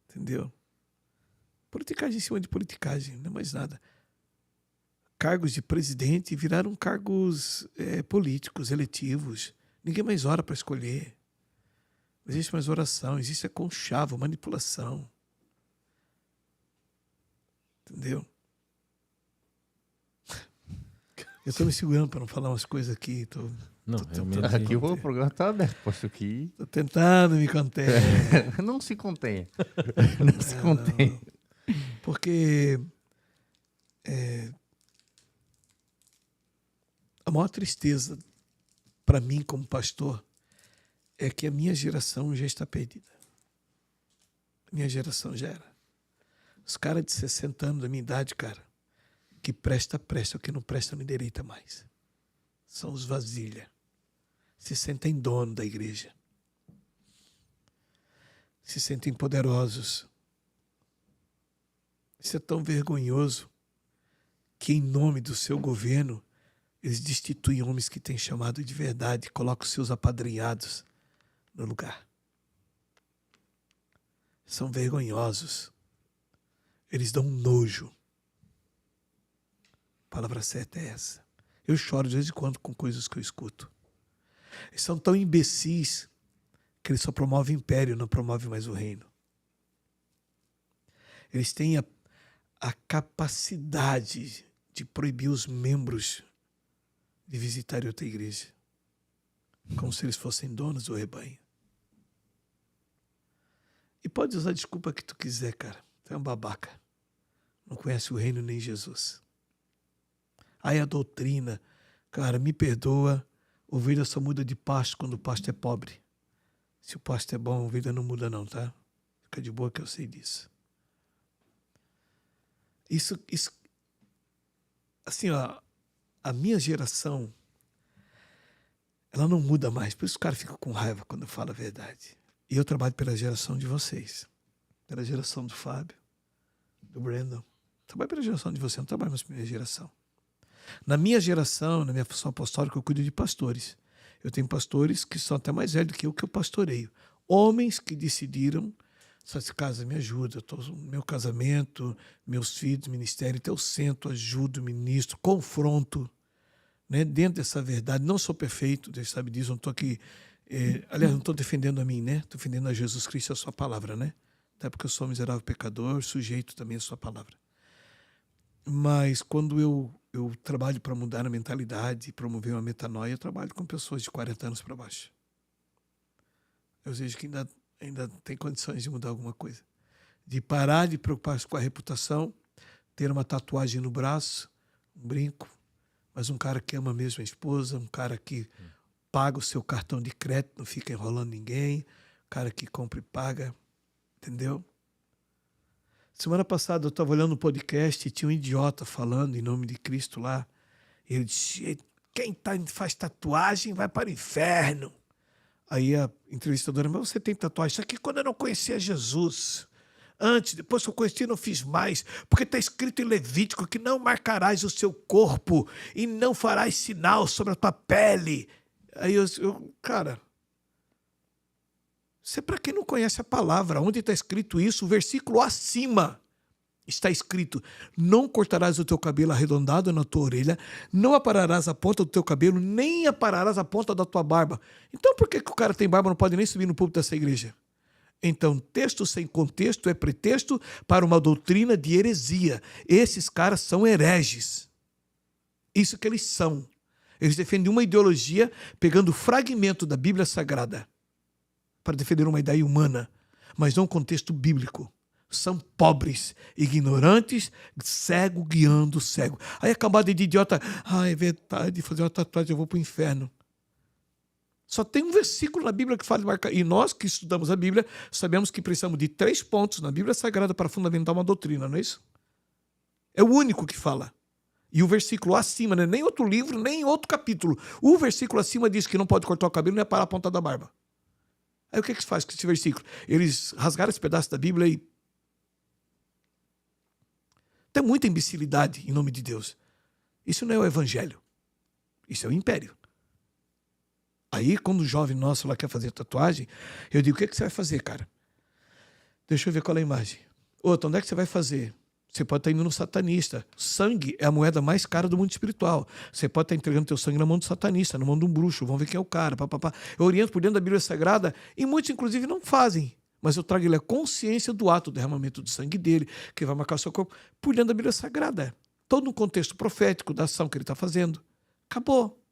Entendeu? Politicagem em cima de politicagem, não é mais nada. Cargos de presidente viraram cargos políticos, eletivos. Ninguém mais ora para escolher. Não existe mais oração, existe conchavo, manipulação. Entendeu? Eu estou me segurando para não falar umas coisas aqui. Não, realmente. Aqui o programa está aberto, posso que... Estou tentando me conter. Não se contenha. Não se contenha. Porque a maior tristeza para mim como pastor é que a minha geração já está perdida. A minha geração já era. Os caras de 60 anos da minha idade, cara, que presta, o que não presta não endireita mais. São os vasilha. Se sentem dono da igreja. Se sentem poderosos. Isso é tão vergonhoso que, em nome do seu governo, eles destituem homens que têm chamado de verdade e colocam seus apadrinhados no lugar. São vergonhosos. Eles dão um nojo. A palavra certa é essa. Eu choro de vez em quando com coisas que eu escuto. Eles são tão imbecis que eles só promovem império, não promovem mais o reino. Eles têm a capacidade de proibir os membros de visitarem outra igreja, como se eles fossem donos do rebanho. E pode usar a desculpa que tu quiser, cara. Tu é um babaca. Não conhece o reino nem Jesus. Aí a doutrina, cara, me perdoa, ovelha só muda de pasto quando o pasto é pobre. Se o pasto é bom, a ovelha não muda não, tá? Fica de boa que eu sei disso. Isso assim, ó, a minha geração, ela não muda mais. Por isso o cara fica com raiva quando eu falo a verdade. E eu trabalho pela geração de vocês. Pela geração do Fábio, do Brandon. Trabalho pela geração de vocês, não trabalho mais pela minha geração. Na minha geração, na minha função apostólica, eu cuido de pastores. Eu tenho pastores que são até mais velhos do que eu pastoreio. Homens que decidiram, essa casa me ajuda, meu casamento, meus filhos, ministério, então eu sento, ajudo, ministro, confronto, né, dentro dessa verdade. Não sou perfeito, Deus sabe disso, não estou aqui, aliás, não estou defendendo a mim, né? Estou defendendo a Jesus Cristo e a sua palavra, né? Até porque eu sou um miserável pecador, sujeito também à sua palavra. Mas quando eu trabalho para mudar a mentalidade, promover uma metanoia, eu trabalho com pessoas de 40 anos para baixo. Eu vejo que ainda tem condições de mudar alguma coisa. De parar de preocupar-se com a reputação, ter uma tatuagem no braço, um brinco, mas um cara que ama mesmo a esposa, um cara que paga o seu cartão de crédito, não fica enrolando ninguém, um cara que compra e paga, entendeu? Semana passada eu estava olhando um podcast e tinha um idiota falando em nome de Cristo lá. E ele disse, quem faz tatuagem vai para o inferno. Aí a entrevistadora, mas você tem tatuagem? Isso aqui quando eu não conhecia Jesus. Antes, depois que eu conheci, não fiz mais. Porque está escrito em Levítico que não marcarás o seu corpo e não farás sinal sobre a tua pele. Aí cara, isso é para quem não conhece a palavra. Onde está escrito isso? O versículo acima está escrito: não cortarás o teu cabelo arredondado na tua orelha, não apararás a ponta do teu cabelo, nem apararás a ponta da tua barba. Então por que o cara tem barba não pode nem subir no púlpito dessa igreja? Então, texto sem contexto é pretexto para uma doutrina de heresia. Esses caras são hereges. Isso que eles são. Eles defendem uma ideologia pegando fragmento da Bíblia Sagrada para defender uma ideia humana, mas não um contexto bíblico. São pobres, ignorantes, cego guiando cego. Aí a camada de idiota, é verdade, fazer uma tatuagem eu vou para o inferno. Só tem um versículo na Bíblia que fala de marcar. E nós que estudamos a Bíblia sabemos que precisamos de 3 pontos na Bíblia Sagrada para fundamentar uma doutrina, não é isso? É o único que fala. E o versículo acima, não é nem outro livro, nem outro capítulo. O versículo acima diz que não pode cortar o cabelo nem parar a ponta da barba. Aí o que se faz com esse versículo? Eles rasgaram esse pedaço da Bíblia e... Tem muita imbecilidade em nome de Deus. Isso não é o evangelho. Isso é o império. Aí, quando o jovem nosso lá quer fazer tatuagem, eu digo, o que você vai fazer, cara? Deixa eu ver qual é a imagem. Outra, onde é que você vai fazer? Você pode estar indo no satanista. Sangue é a moeda mais cara do mundo espiritual. Você pode estar entregando teu sangue na mão do satanista, na mão de um bruxo. Vamos ver quem é o cara. Eu oriento por dentro da Bíblia Sagrada e muitos, inclusive, não fazem. Mas eu trago ele a consciência do ato, do derramamento do sangue dele, que vai marcar o seu corpo, por dentro da Bíblia Sagrada. Todo um contexto profético da ação que ele está fazendo. Acabou.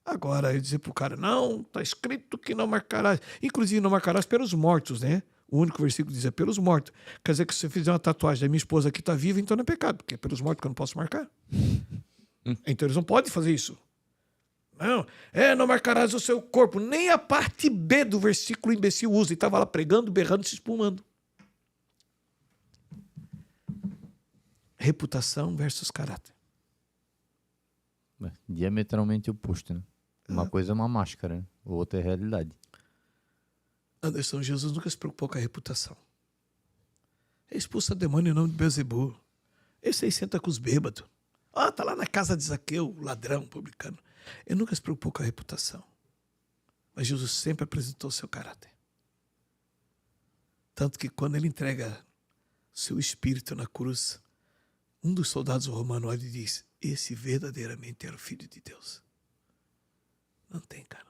Agora, eu dizer para o cara, não, está escrito que não marcarás. Inclusive, não marcarás pelos mortos, né? O único versículo diz é pelos mortos. Quer dizer que se você fizer uma tatuagem da minha esposa que está viva, então não é pecado, porque é pelos mortos que eu não posso marcar. Então eles não podem fazer isso. Não marcarás o seu corpo. Nem a parte B do versículo imbecil usa. E estava lá pregando, berrando, se espumando. Reputação versus caráter. Diametralmente oposto, né? Uma coisa é uma máscara, outra é realidade. Anderson, Jesus nunca se preocupou com a reputação. Ele expulsa demônio em nome de Beelzebul. Esse aí senta com os bêbados. Tá lá na casa de Zaqueu, ladrão, publicano. Ele nunca se preocupou com a reputação. Mas Jesus sempre apresentou o seu caráter. Tanto que quando ele entrega seu espírito na cruz, um dos soldados romanos olha e diz, esse verdadeiramente era o Filho de Deus. Não tem, cara.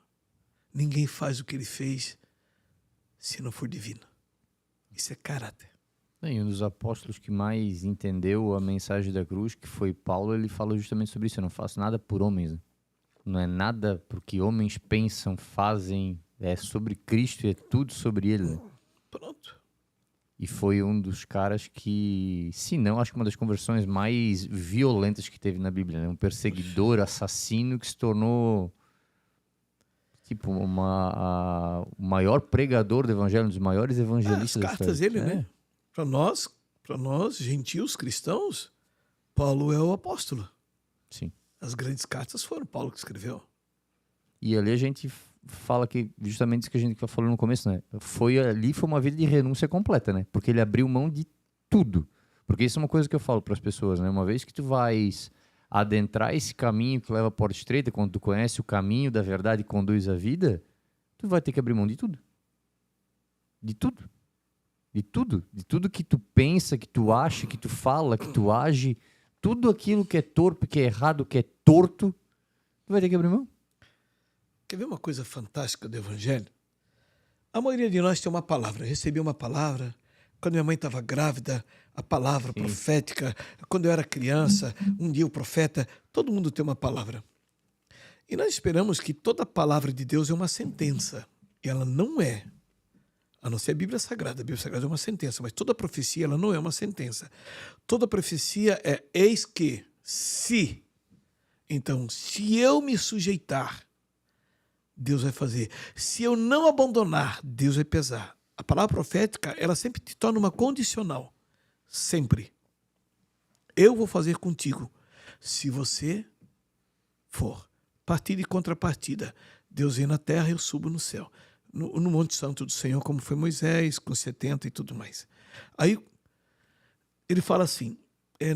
Ninguém faz o que ele fez se não for divino. Isso é caráter. E um dos apóstolos que mais entendeu a mensagem da cruz, que foi Paulo, ele fala justamente sobre isso. Eu não faço nada por homens. Né? Não é nada porque homens pensam, fazem. É sobre Cristo e é tudo sobre ele. Né? Pronto. E foi um dos caras que, se não, acho que uma das conversões mais violentas que teve na Bíblia. Né? Um perseguidor, assassino que se tornou tipo o maior pregador do evangelho, um dos maiores evangelistas da história. As cartas dele, né? Para nós, gentios cristãos, Paulo é o apóstolo. Sim. As grandes cartas foram Paulo que escreveu. E ali a gente fala que justamente isso que a gente falou no começo, né? Foi uma vida de renúncia completa, né? Porque ele abriu mão de tudo. Porque isso é uma coisa que eu falo para as pessoas, né? Uma vez que tu vais adentrar esse caminho que leva à porta estreita, quando tu conhece o caminho da verdade e conduz a vida, tu vai ter que abrir mão de tudo. De tudo. De tudo. De tudo que tu pensa, que tu acha, que tu fala, que tu age. Tudo aquilo que é torpe, que é errado, que é torto, tu vai ter que abrir mão. Quer ver uma coisa fantástica do Evangelho? A maioria de nós tem uma palavra. Eu recebi uma palavra quando minha mãe estava grávida, a palavra profética. Quando eu era criança, um dia o profeta. Todo mundo tem uma palavra. E nós esperamos que toda palavra de Deus é uma sentença. E ela não é. A não ser a Bíblia Sagrada. A Bíblia Sagrada é uma sentença, mas toda profecia ela não é uma sentença. Toda profecia é eis que, se. Então, se eu me sujeitar, Deus vai fazer. Se eu não abandonar, Deus vai pesar. A palavra profética, ela sempre te torna uma condicional. Sempre. Eu vou fazer contigo se você for. Partida e contrapartida. Deus vem na terra, eu subo no céu. No Monte Santo do Senhor, como foi Moisés, com 70 e tudo mais. Aí ele fala assim,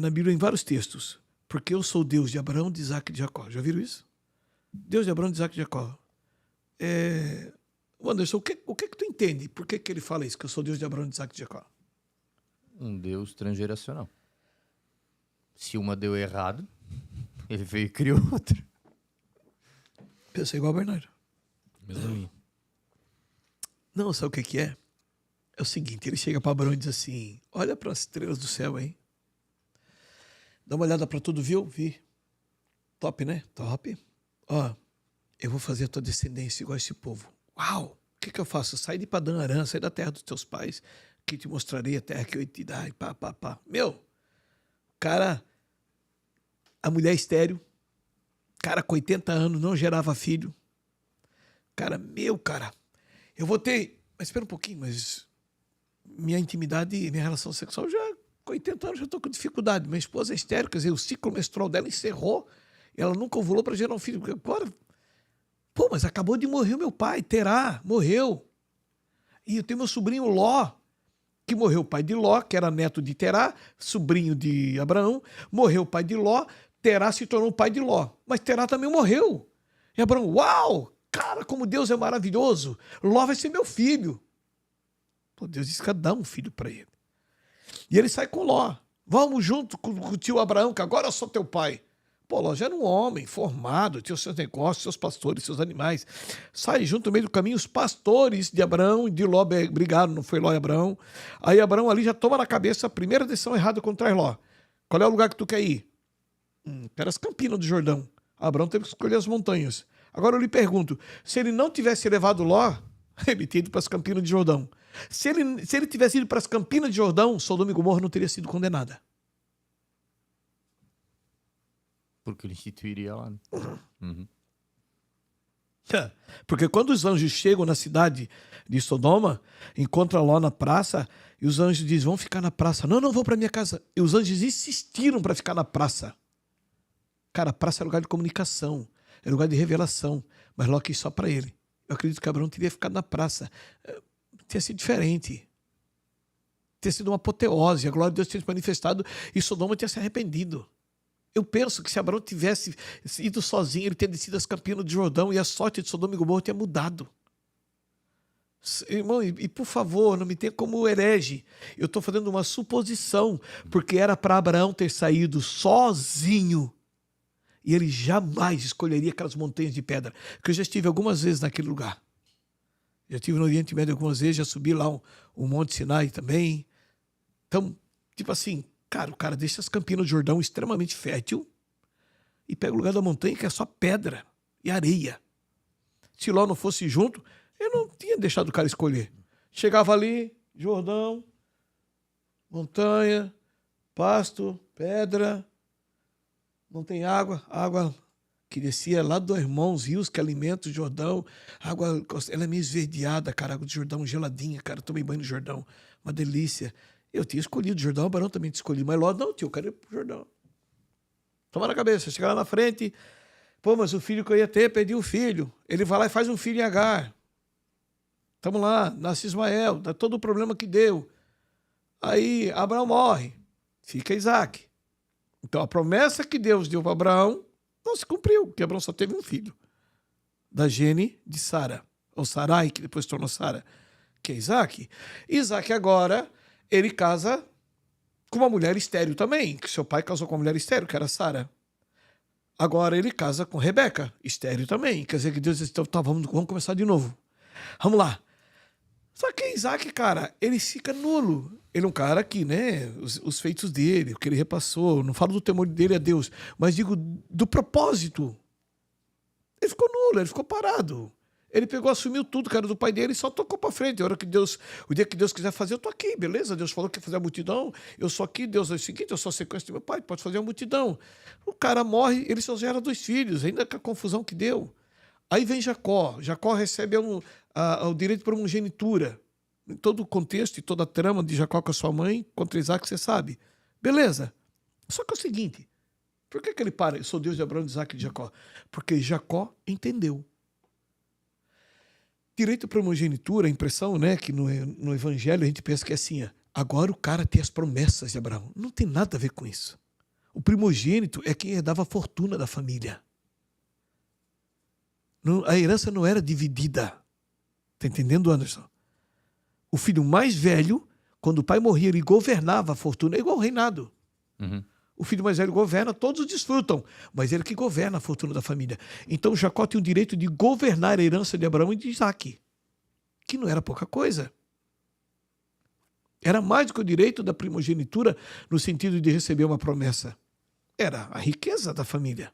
na Bíblia, em vários textos, porque eu sou Deus de Abraão, de Isaac e de Jacó. Já viram isso? Deus de Abraão, de Isaac e de Jacó. Anderson, o que tu entende? Por que ele fala isso, que eu sou Deus de Abraão, de Isaac e de Jacó? Um Deus transgeracional. Se uma deu errado, ele veio e criou outra. Pensa igual o Bernardo. Mesmo linha. Não, sabe o que é? É o seguinte, ele chega para Abraão e diz assim, olha para as estrelas do céu aí. Dá uma olhada para tudo, viu? Vi. Top, né? Top. Ó, eu vou fazer a tua descendência igual a esse povo. Uau! O que eu faço? Sai de Padã Arã, sai da terra dos teus pais, que te mostrarei a terra que eu te dar. Pá. Meu, cara, a mulher estéril, cara com 80 anos, não gerava filho. Cara, eu vou ter... Mas espera um pouquinho, mas minha intimidade, minha relação sexual já, com 80 anos, já estou com dificuldade. Minha esposa é estéril, quer dizer, o ciclo menstrual dela encerrou, e ela nunca ovulou para gerar um filho. Agora, pô, mas acabou de morrer o meu pai, Terá, morreu. E eu tenho meu sobrinho Ló, que morreu o pai de Ló, que era neto de Terá, sobrinho de Abraão, morreu o pai de Ló, Terá se tornou o pai de Ló. Mas Terá também morreu. E Abraão, uau! Cara, como Deus é maravilhoso. Ló vai ser meu filho. Pô, Deus disse que dá um filho para ele. E ele sai com Ló. Vamos junto com o tio Abraão, que agora eu sou teu pai. Pô, Ló já era um homem formado, tinha os seus negócios, seus pastores, seus animais. Sai junto no meio do caminho, os pastores de Abraão e de Ló brigaram, não foi Ló e Abraão. Aí Abraão ali já toma na cabeça a primeira decisão errada contra Ló. Qual é o lugar que tu quer ir? Para as Campinas do Jordão. Abraão teve que escolher as montanhas. Agora eu lhe pergunto, se ele não tivesse levado Ló, ele teria ido para as Campinas de Jordão. Se ele tivesse ido para as Campinas de Jordão, Sodoma e Gomorra não teria sido condenada. Porque ele instituiria lá. Né? Uhum. Porque quando os anjos chegam na cidade de Sodoma, encontram Ló na praça, e os anjos dizem, vão ficar na praça. Não vou para minha casa. E os anjos insistiram para ficar na praça. Cara, a praça é lugar de comunicação, é lugar de revelação, mas Ló quis só para ele. Eu acredito que Abraão teria ficado na praça. Teria sido diferente. Teria sido uma apoteose. A glória de Deus tinha se manifestado e Sodoma tinha se arrependido. Eu penso que se Abraão tivesse ido sozinho, ele teria descido as Campinas do Jordão e a sorte de Sodoma e Gomorra tinha mudado. Irmão, e por favor, não me tenha como herege. Eu estou fazendo uma suposição, porque era para Abraão ter saído sozinho. E ele jamais escolheria aquelas montanhas de pedra. Porque eu já estive algumas vezes naquele lugar. Já estive no Oriente Médio algumas vezes, já subi lá o Monte Sinai também. Então, tipo assim, cara, o cara deixa as Campinas do Jordão extremamente fértil e pega o lugar da montanha que é só pedra e areia. Se Ló não fosse junto, eu não tinha deixado o cara escolher. Chegava ali, Jordão, montanha, pasto, pedra... Não tem água que descia lá dos irmãos, rios que alimentam o Jordão. Água, ela é meio esverdeada, cara, água do Jordão geladinha, cara. Tomei banho no Jordão, uma delícia. Eu tinha escolhido o Jordão, o Abraão também tinha escolhido, mas Ló não, tio, eu quero ir pro Jordão. Toma na cabeça, chegar lá na frente, pô, mas o filho que eu ia ter, perdi o filho. Ele vai lá e faz um filho em Agar. Tamo lá, nasce Ismael, dá todo o problema que deu. Aí Abraão morre, fica Isaac. Então a promessa que Deus deu para Abraão não se cumpriu, porque Abraão só teve um filho. Da gene de Sara, ou Sarai, que depois se tornou Sara, que é Isaac. Isaac agora, ele casa com uma mulher estéril também, que seu pai casou com uma mulher estéril, que era Sara. Agora ele casa com Rebeca, estéril também. Quer dizer que Deus disse, tá, vamos começar de novo. Vamos lá. Só que Isaac, cara, ele fica nulo. Ele é um cara que, né, os feitos dele, o que ele repassou, não falo do temor dele a Deus, mas digo do propósito. Ele ficou nulo, ele ficou parado. Ele pegou, assumiu tudo, cara, do pai dele e só tocou pra frente. O dia que Deus quiser fazer, eu tô aqui, beleza? Deus falou que ia fazer a multidão, eu sou aqui, Deus é o seguinte, eu sou a sequência do meu pai, pode fazer a multidão. O cara morre, ele só gera 2 filhos, ainda com a confusão que deu. Aí vem Jacó. Jacó recebe o direito para uma genitura. Em todo o contexto e toda a trama de Jacó com a sua mãe contra Isaac, você sabe. Beleza. Só que é o seguinte, Por que ele para? Eu sou Deus de Abraão, de Isaac e de Jacó. Porque Jacó entendeu. Direito à primogenitura, a impressão, né, que no Evangelho a gente pensa que é assim, agora o cara tem as promessas de Abraão. Não tem nada a ver com isso. O primogênito é quem herdava a fortuna da família. A herança não era dividida. Está entendendo, Anderson? O filho mais velho, quando o pai morria, ele governava a fortuna. É igual ao reinado. Uhum. O filho mais velho governa, todos desfrutam, mas ele que governa a fortuna da família. Então Jacó tem o direito de governar a herança de Abraão e de Isaac, que não era pouca coisa. Era mais do que o direito da primogenitura no sentido de receber uma promessa. Era a riqueza da família.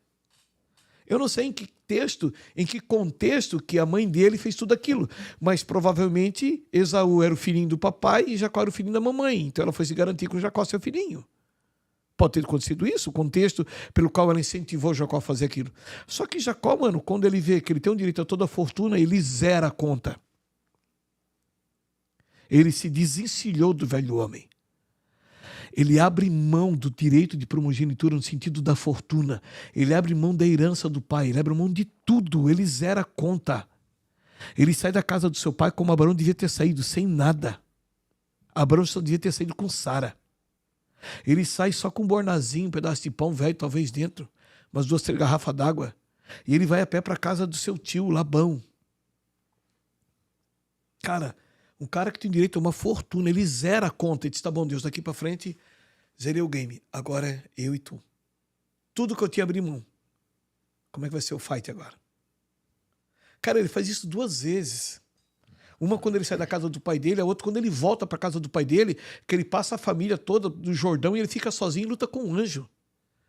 Eu não sei em que texto, em que contexto que a mãe dele fez tudo aquilo, mas provavelmente Esaú era o filhinho do papai e Jacó era o filhinho da mamãe, então ela foi se garantir com Jacó, seu filhinho. Pode ter acontecido isso, o contexto pelo qual ela incentivou Jacó a fazer aquilo. Só que Jacó, mano, quando ele vê que ele tem um direito a toda a fortuna, ele zera a conta. Ele se desencilhou do velho homem. Ele abre mão do direito de primogenitura no sentido da fortuna. Ele abre mão da herança do pai. Ele abre mão de tudo. Ele zera a conta. Ele sai da casa do seu pai como Abraão devia ter saído, sem nada. Abraão só devia ter saído com Sara. Ele sai só com um bornazinho, um pedaço de pão velho, talvez dentro, umas 2, 3 garrafas d'água. E ele vai a pé para a casa do seu tio, Labão. Cara, um cara que tem direito a uma fortuna, ele zera a conta. Ele diz, tá bom, Deus, daqui para frente, zerei o game. Agora é eu e tu. Tudo que eu tinha abri mão. Como é que vai ser o fight agora? Cara, ele faz isso 2 vezes. Uma quando ele sai da casa do pai dele, a outra quando ele volta para a casa do pai dele, que ele passa a família toda do Jordão e ele fica sozinho e luta com um anjo.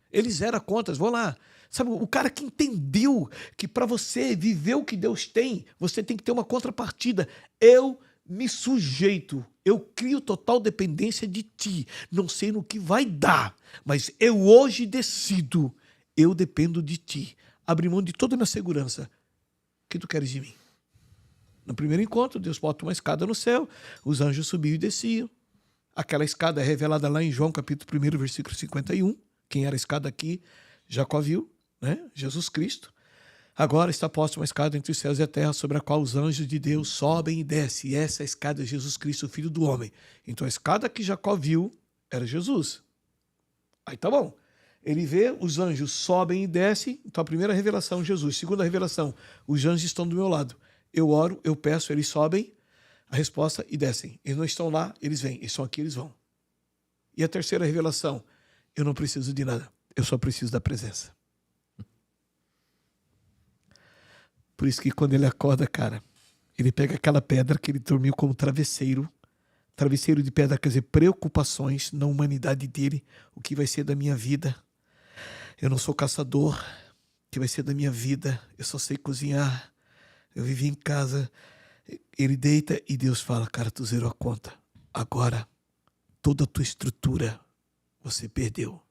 Ele zera contas, vou lá. Sabe, o cara que entendeu que para você viver o que Deus tem, você tem que ter uma contrapartida. Eu me sujeito, eu crio total dependência de ti. Não sei no que vai dar, mas eu hoje decido, eu dependo de ti. Abre mão de toda a minha segurança. O que tu queres de mim? No primeiro encontro, Deus bota uma escada no céu, os anjos subiam e desciam. Aquela escada é revelada lá em João, capítulo 1, versículo 51. Quem era a escada aqui, Jacó viu, né? Jesus Cristo. Agora está posta uma escada entre os céus e a terra, sobre a qual os anjos de Deus sobem e descem. E essa escada é Jesus Cristo, o Filho do Homem. Então a escada que Jacó viu era Jesus. Aí tá bom. Ele vê, os anjos sobem e descem. Então a primeira revelação, Jesus. Segunda revelação, os anjos estão do meu lado. Eu oro, eu peço, eles sobem, a resposta e descem. Eles não estão lá, eles vêm. Eles estão aqui, eles vão. E a terceira revelação, eu não preciso de nada. Eu só preciso da presença. Por isso que quando ele acorda, cara, ele pega aquela pedra que ele dormiu como travesseiro de pedra, quer dizer, preocupações na humanidade dele, o que vai ser da minha vida. Eu não sou caçador, o que vai ser da minha vida, eu só sei cozinhar, eu vivi em casa. Ele deita e Deus fala, cara, tu zerou a conta, agora toda a tua estrutura você perdeu,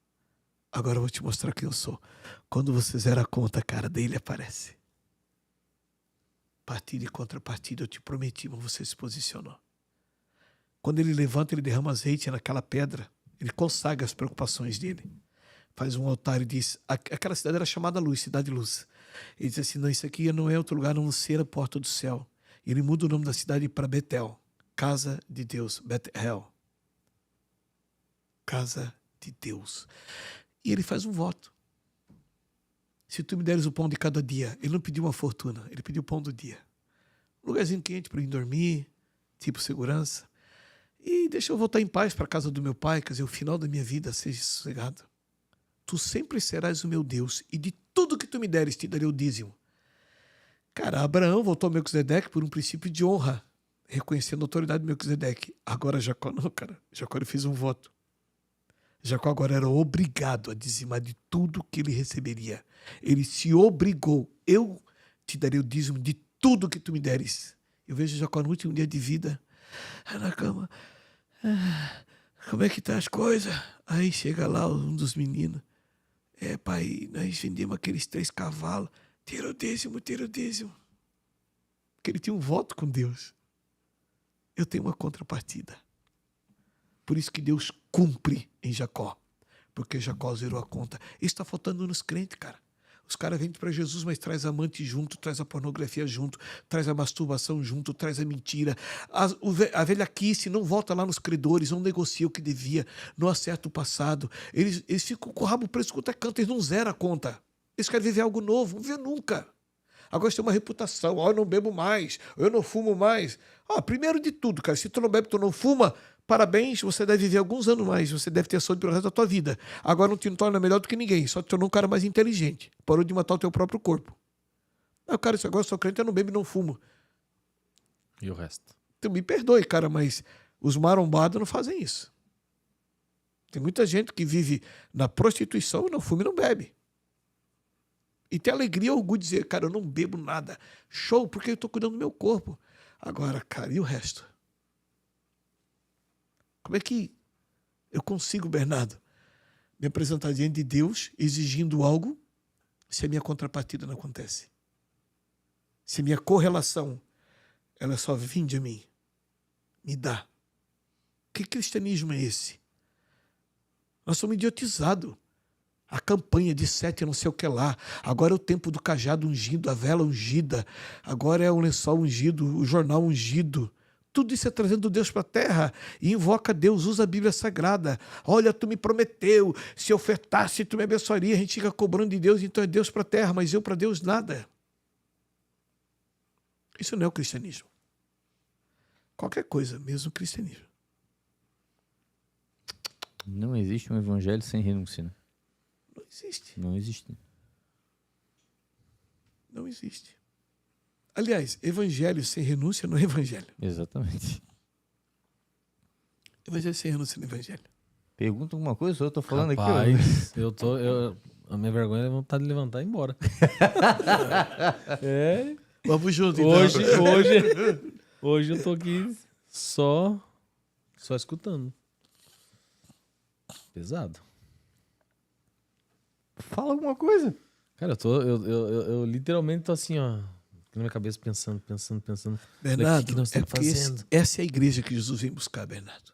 agora eu vou te mostrar quem eu sou. Quando você zera a conta, cara, daí ele aparece. Partida e contrapartida, eu te prometi, mas você se posicionou. Quando ele levanta, ele derrama azeite naquela pedra, ele consagra as preocupações dele. Faz um altar e diz, aquela cidade era chamada Luz, Cidade Luz. Ele diz assim, não, isso aqui não é outro lugar, não ser a porta do céu. E ele muda o nome da cidade para Betel, Casa de Deus, Betel. Casa de Deus. E ele faz um voto. Se tu me deres o pão de cada dia, ele não pediu uma fortuna, ele pediu o pão do dia. Um lugarzinho quente para eu ir dormir, tipo segurança. E deixa eu voltar em paz para a casa do meu pai, quer dizer, o final da minha vida seja sossegado. Tu sempre serás o meu Deus, e de tudo que tu me deres, te darei o dízimo. Cara, Abraão voltou a Melquisedeque por um princípio de honra, reconhecendo a autoridade de Melquisedeque. Agora Jacó não, cara. Jacó ele fez um voto. Jacó agora era obrigado a dizimar de tudo que ele receberia. Ele se obrigou. Eu te darei o dízimo de tudo que tu me deres. Eu vejo Jacó no último dia de vida, na cama. Como é que tá as coisas? Aí chega lá um dos meninos. Pai, nós vendemos aqueles 3 cavalos. Tira o dízimo, tira o dízimo. Porque ele tinha um voto com Deus. Eu tenho uma contrapartida. Por isso que Deus cumpre em Jacó. porque Jacó zerou a conta. Isso está faltando nos crentes, cara. Os caras vêm para Jesus, mas traz a amante junto, traz a pornografia junto, traz a masturbação junto, traz a mentira. A velhaquice não volta lá nos credores, não negocia o que devia, não acerta o passado. Eles ficam com o rabo preso contra canto, eles não zeram a conta. Eles querem viver algo novo, não vê nunca. Agora você tem uma reputação, eu não bebo mais, eu não fumo mais. Primeiro de tudo, cara, se tu não bebe, tu não fuma, parabéns, você deve viver alguns anos mais, você deve ter saúde pelo resto da tua vida. Agora não te torna melhor do que ninguém, só te tornou um cara mais inteligente. Parou de matar o teu próprio corpo. Cara, agora eu sou crente, eu não bebo e não fumo. E o resto? Tu me perdoe, cara, mas os marombados não fazem isso. Tem muita gente que vive na prostituição, não fuma e não bebe. E tem alegria e orgulho de dizer, cara, eu não bebo nada. Show, porque eu estou cuidando do meu corpo. Agora, cara, e o resto? Como é que eu consigo, Bernardo, me apresentar diante de Deus exigindo algo se a minha contrapartida não acontece? Se a minha correlação ela só vinde a mim, me dá. Que cristianismo é esse? Nós somos idiotizados. A campanha de 7 não sei o que lá. Agora é o tempo do cajado ungido, a vela ungida. Agora é o lençol ungido, o jornal ungido. Tudo isso é trazendo Deus para a terra e invoca Deus, usa a Bíblia Sagrada. Olha, tu me prometeu, se eu ofertasse, tu me abençoaria. A gente fica cobrando de Deus, então é Deus para a terra, mas eu para Deus nada. Isso não é o cristianismo. Qualquer coisa, mesmo o cristianismo. Não existe um evangelho sem renúncia, né? Não existe. Não existe. Não existe. Aliás, evangelho sem renúncia não é evangelho. Exatamente. Evangelho sem renúncia não é evangelho. Pergunta alguma coisa, eu tô falando Rapaz, aqui. a minha vergonha é vontade de levantar e ir embora. Vamos junto, então. Hoje eu tô aqui só escutando. Pesado. Fala alguma coisa. Cara, eu literalmente tô assim, ó, na minha cabeça pensando. Bernardo, o que nós estamos fazendo? Essa é a igreja que Jesus vem buscar, Bernardo.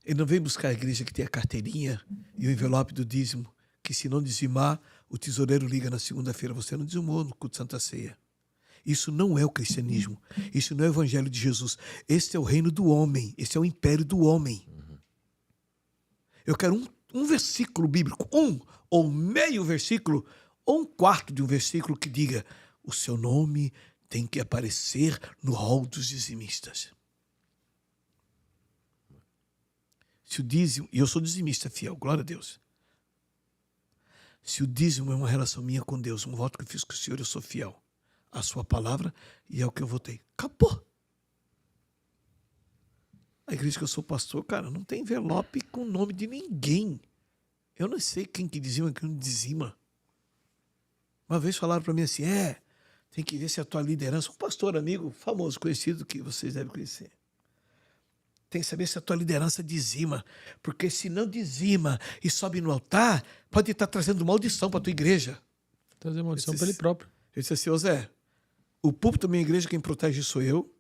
Ele não vem buscar a igreja que tem a carteirinha e o envelope do dízimo, que se não dizimar, o tesoureiro liga na segunda-feira, você não dizimou no culto de Santa Ceia. Isso não é o cristianismo. Isso não é o evangelho de Jesus. Esse é o reino do homem. Esse é o império do homem. Eu quero um versículo bíblico, ou meio versículo, ou um quarto de um versículo que diga: o seu nome tem que aparecer no rol dos dizimistas. Se o dízimo, e eu sou dizimista fiel, glória a Deus. Se o dízimo é uma relação minha com Deus, um voto que eu fiz com o Senhor, eu sou fiel à sua palavra e é o que eu votei. Acabou. A igreja que eu sou pastor, cara, não tem envelope com o nome de ninguém. Eu não sei quem que dizima e quem não dizima. Uma vez falaram para mim assim, tem que ver se a tua liderança, um pastor amigo famoso, conhecido, que vocês devem conhecer, tem que saber se a tua liderança dizima, porque se não dizima e sobe no altar, pode estar trazendo maldição para a tua igreja. Trazer maldição para ele próprio. Eu disse assim, Zé, o púlpito da minha igreja, quem protege sou eu,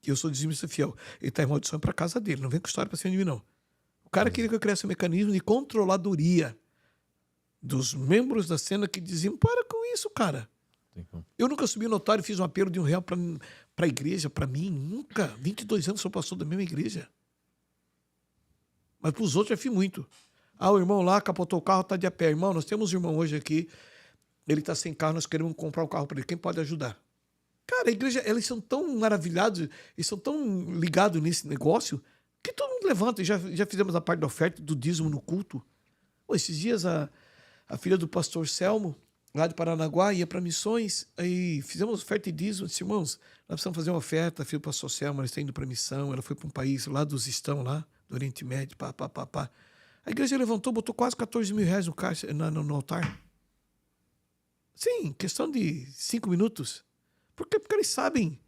e eu sou dizimista fiel. Ele está em maldição para a casa dele, não vem com história para cima de mim, não. O cara queria que eu criasse um mecanismo de controladoria dos membros da cena que diziam, para com isso, cara. Eu nunca subi no altar e fiz um apelo de R$1 para a igreja, para mim, nunca. 22 anos sou pastor da mesma igreja. Mas para os outros já fiz muito. O irmão lá capotou o carro, está de a pé. Irmão, nós temos um irmão hoje aqui, ele está sem carro, nós queremos comprar um carro para ele. Quem pode ajudar? Cara, a igreja, eles são tão maravilhados, eles são tão ligados nesse negócio, que todo mundo levanta. Já fizemos a parte da oferta, do dízimo no culto. Esses dias a filha do pastor Selmo, lá de Paranaguá, ia para missões, aí fizemos oferta e dízimo. Disse, irmãos, nós precisamos fazer uma oferta. A filha do pastor Selmo, ela está indo para missão, ela foi para um país lá do Oriente Médio, pá. A igreja levantou, botou quase R$14 mil no caixa, no altar. Sim, questão de 5 minutos. Por quê? Porque eles sabem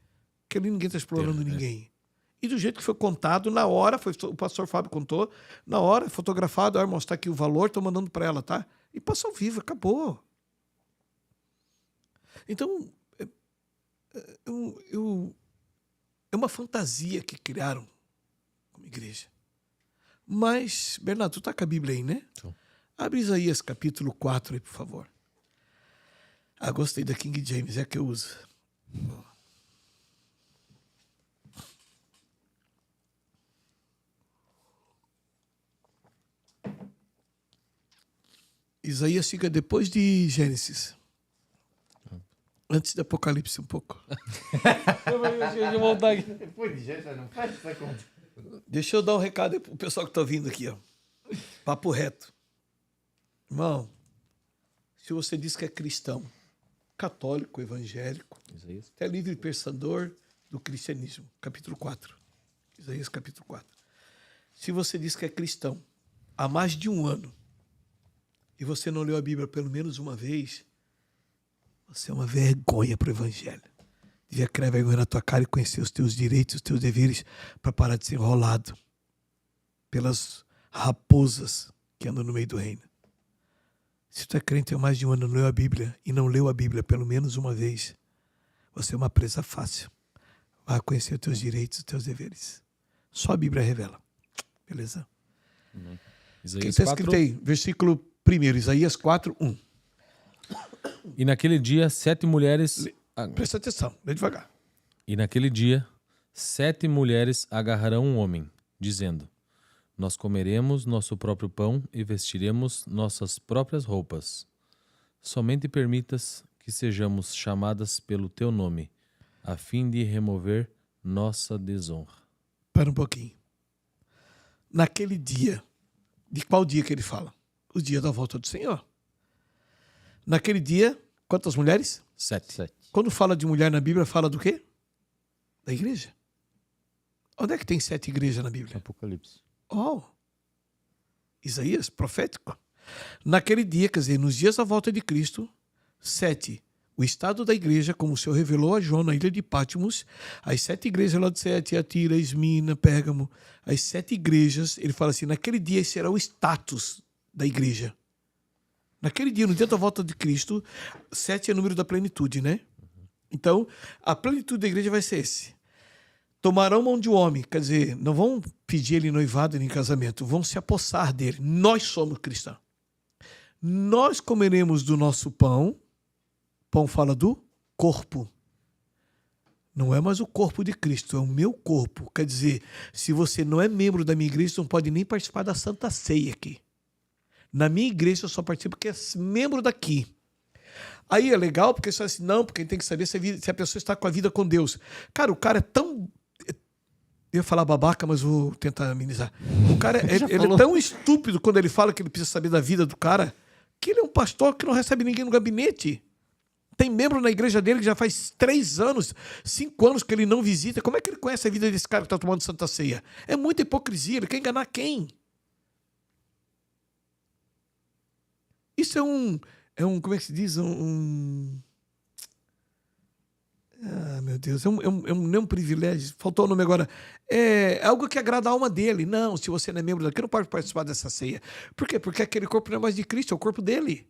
que ali ninguém está explorando ninguém. E do jeito que foi contado, na hora, o pastor Fábio contou, na hora, fotografado, mostrar aqui o valor, estou mandando para ela, tá? E passou vivo, acabou. Então, é uma fantasia que criaram como igreja. Mas, Bernardo, tu tá com a Bíblia aí, né? Tô. Abre Isaías capítulo 4 aí, por favor. Ah, gostei da King James, é a que eu uso. Isaías fica depois de Gênesis. Antes de Apocalipse um pouco. Deixa eu voltar aqui. Depois de gente, não faz essa conta. Deixa eu dar um recado aí pro pessoal que tá vindo aqui, ó. Papo reto. Irmão, se você diz que é cristão, católico, evangélico, Isaías. é livre pensador do cristianismo, capítulo 4. Isaías capítulo 4. Se você diz que é cristão há mais de um ano e você não leu a Bíblia pelo menos uma vez, você é uma vergonha para o evangelho. Devia criar vergonha na tua cara e conhecer os teus direitos, os teus deveres, para parar de ser enrolado pelas raposas que andam no meio do reino. Se tu é crente há mais de um ano e não leu a Bíblia e não leu a Bíblia pelo menos uma vez, você é uma presa fácil. Vai conhecer os teus direitos, os teus deveres. Só a Bíblia revela. Beleza? Quem Isaías está escrito 4. aí? Versículo 1, Isaías 4, 1. E naquele dia, 7 mulheres... Presta atenção, lê devagar. E naquele dia, 7 mulheres agarrarão um homem, dizendo: nós comeremos nosso próprio pão e vestiremos nossas próprias roupas. Somente permitas que sejamos chamadas pelo teu nome, a fim de remover nossa desonra. Para um pouquinho. Naquele dia, de qual dia que ele fala? O dia da volta do Senhor. Naquele dia, quantas mulheres? 7. Quando fala de mulher na Bíblia, fala do quê? Da igreja. Onde é que tem 7 igrejas na Bíblia? Apocalipse. Oh, Isaías, profético. Naquele dia, quer dizer, nos dias da volta de Cristo, 7, o estado da igreja, como o Senhor revelou a João na ilha de Patmos, as 7 igrejas lá de Tiatira, Esmina, Pérgamo, as 7 igrejas, ele fala assim, naquele dia esse será o status da igreja. Naquele dia, no dia da volta de Cristo, 7 é o número da plenitude, né? Então, a plenitude da igreja vai ser esse. Tomarão mão de um homem, quer dizer, não vão pedir ele noivado nem casamento, vão se apossar dele. Nós somos cristãos. Nós comeremos do nosso pão. Pão fala do corpo. Não é mais o corpo de Cristo, é o meu corpo. Quer dizer, se você não é membro da minha igreja, você não pode nem participar da Santa Ceia aqui. Na minha igreja eu só participo porque é membro daqui. Aí é legal porque você fala assim, não, porque tem que saber se a pessoa está com a vida com Deus. Cara, o cara é tão... Eu ia falar babaca, mas vou tentar amenizar. O cara ele é tão estúpido quando ele fala que ele precisa saber da vida do cara, que ele é um pastor que não recebe ninguém no gabinete. Tem membro na igreja dele que já faz 3 anos, 5 anos que ele não visita. Como é que ele conhece a vida desse cara que está tomando Santa Ceia? É muita hipocrisia. Ele quer enganar quem? Isso é um como é que se diz? Ah, meu Deus, não é um privilégio, faltou o nome agora. É algo que agrada a alma dele. Não, se você não é membro daqui, não pode participar dessa ceia. Por quê? Porque aquele corpo não é mais de Cristo, é o corpo dele.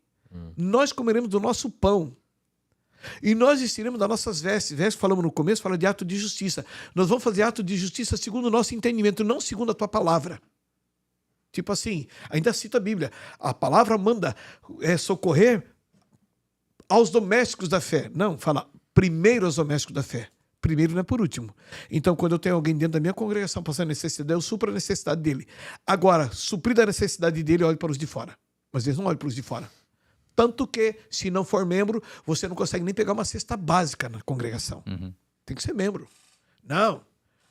Nós comeremos do nosso pão. E nós vestiremos das nossas vestes. Vestes, falamos no começo, fala de ato de justiça. Nós vamos fazer ato de justiça segundo o nosso entendimento, não segundo a tua palavra. Tipo assim, ainda cita a Bíblia. A palavra manda socorrer aos domésticos da fé. Não, fala primeiro aos domésticos da fé. Primeiro não é por último. Então, quando eu tenho alguém dentro da minha congregação passando necessidade, eu supro a necessidade dele. Agora, suprida a necessidade dele, eu olho para os de fora. Mas eles não olham para os de fora. Tanto que, se não for membro, você não consegue nem pegar uma cesta básica na congregação. Tem que ser membro. Não,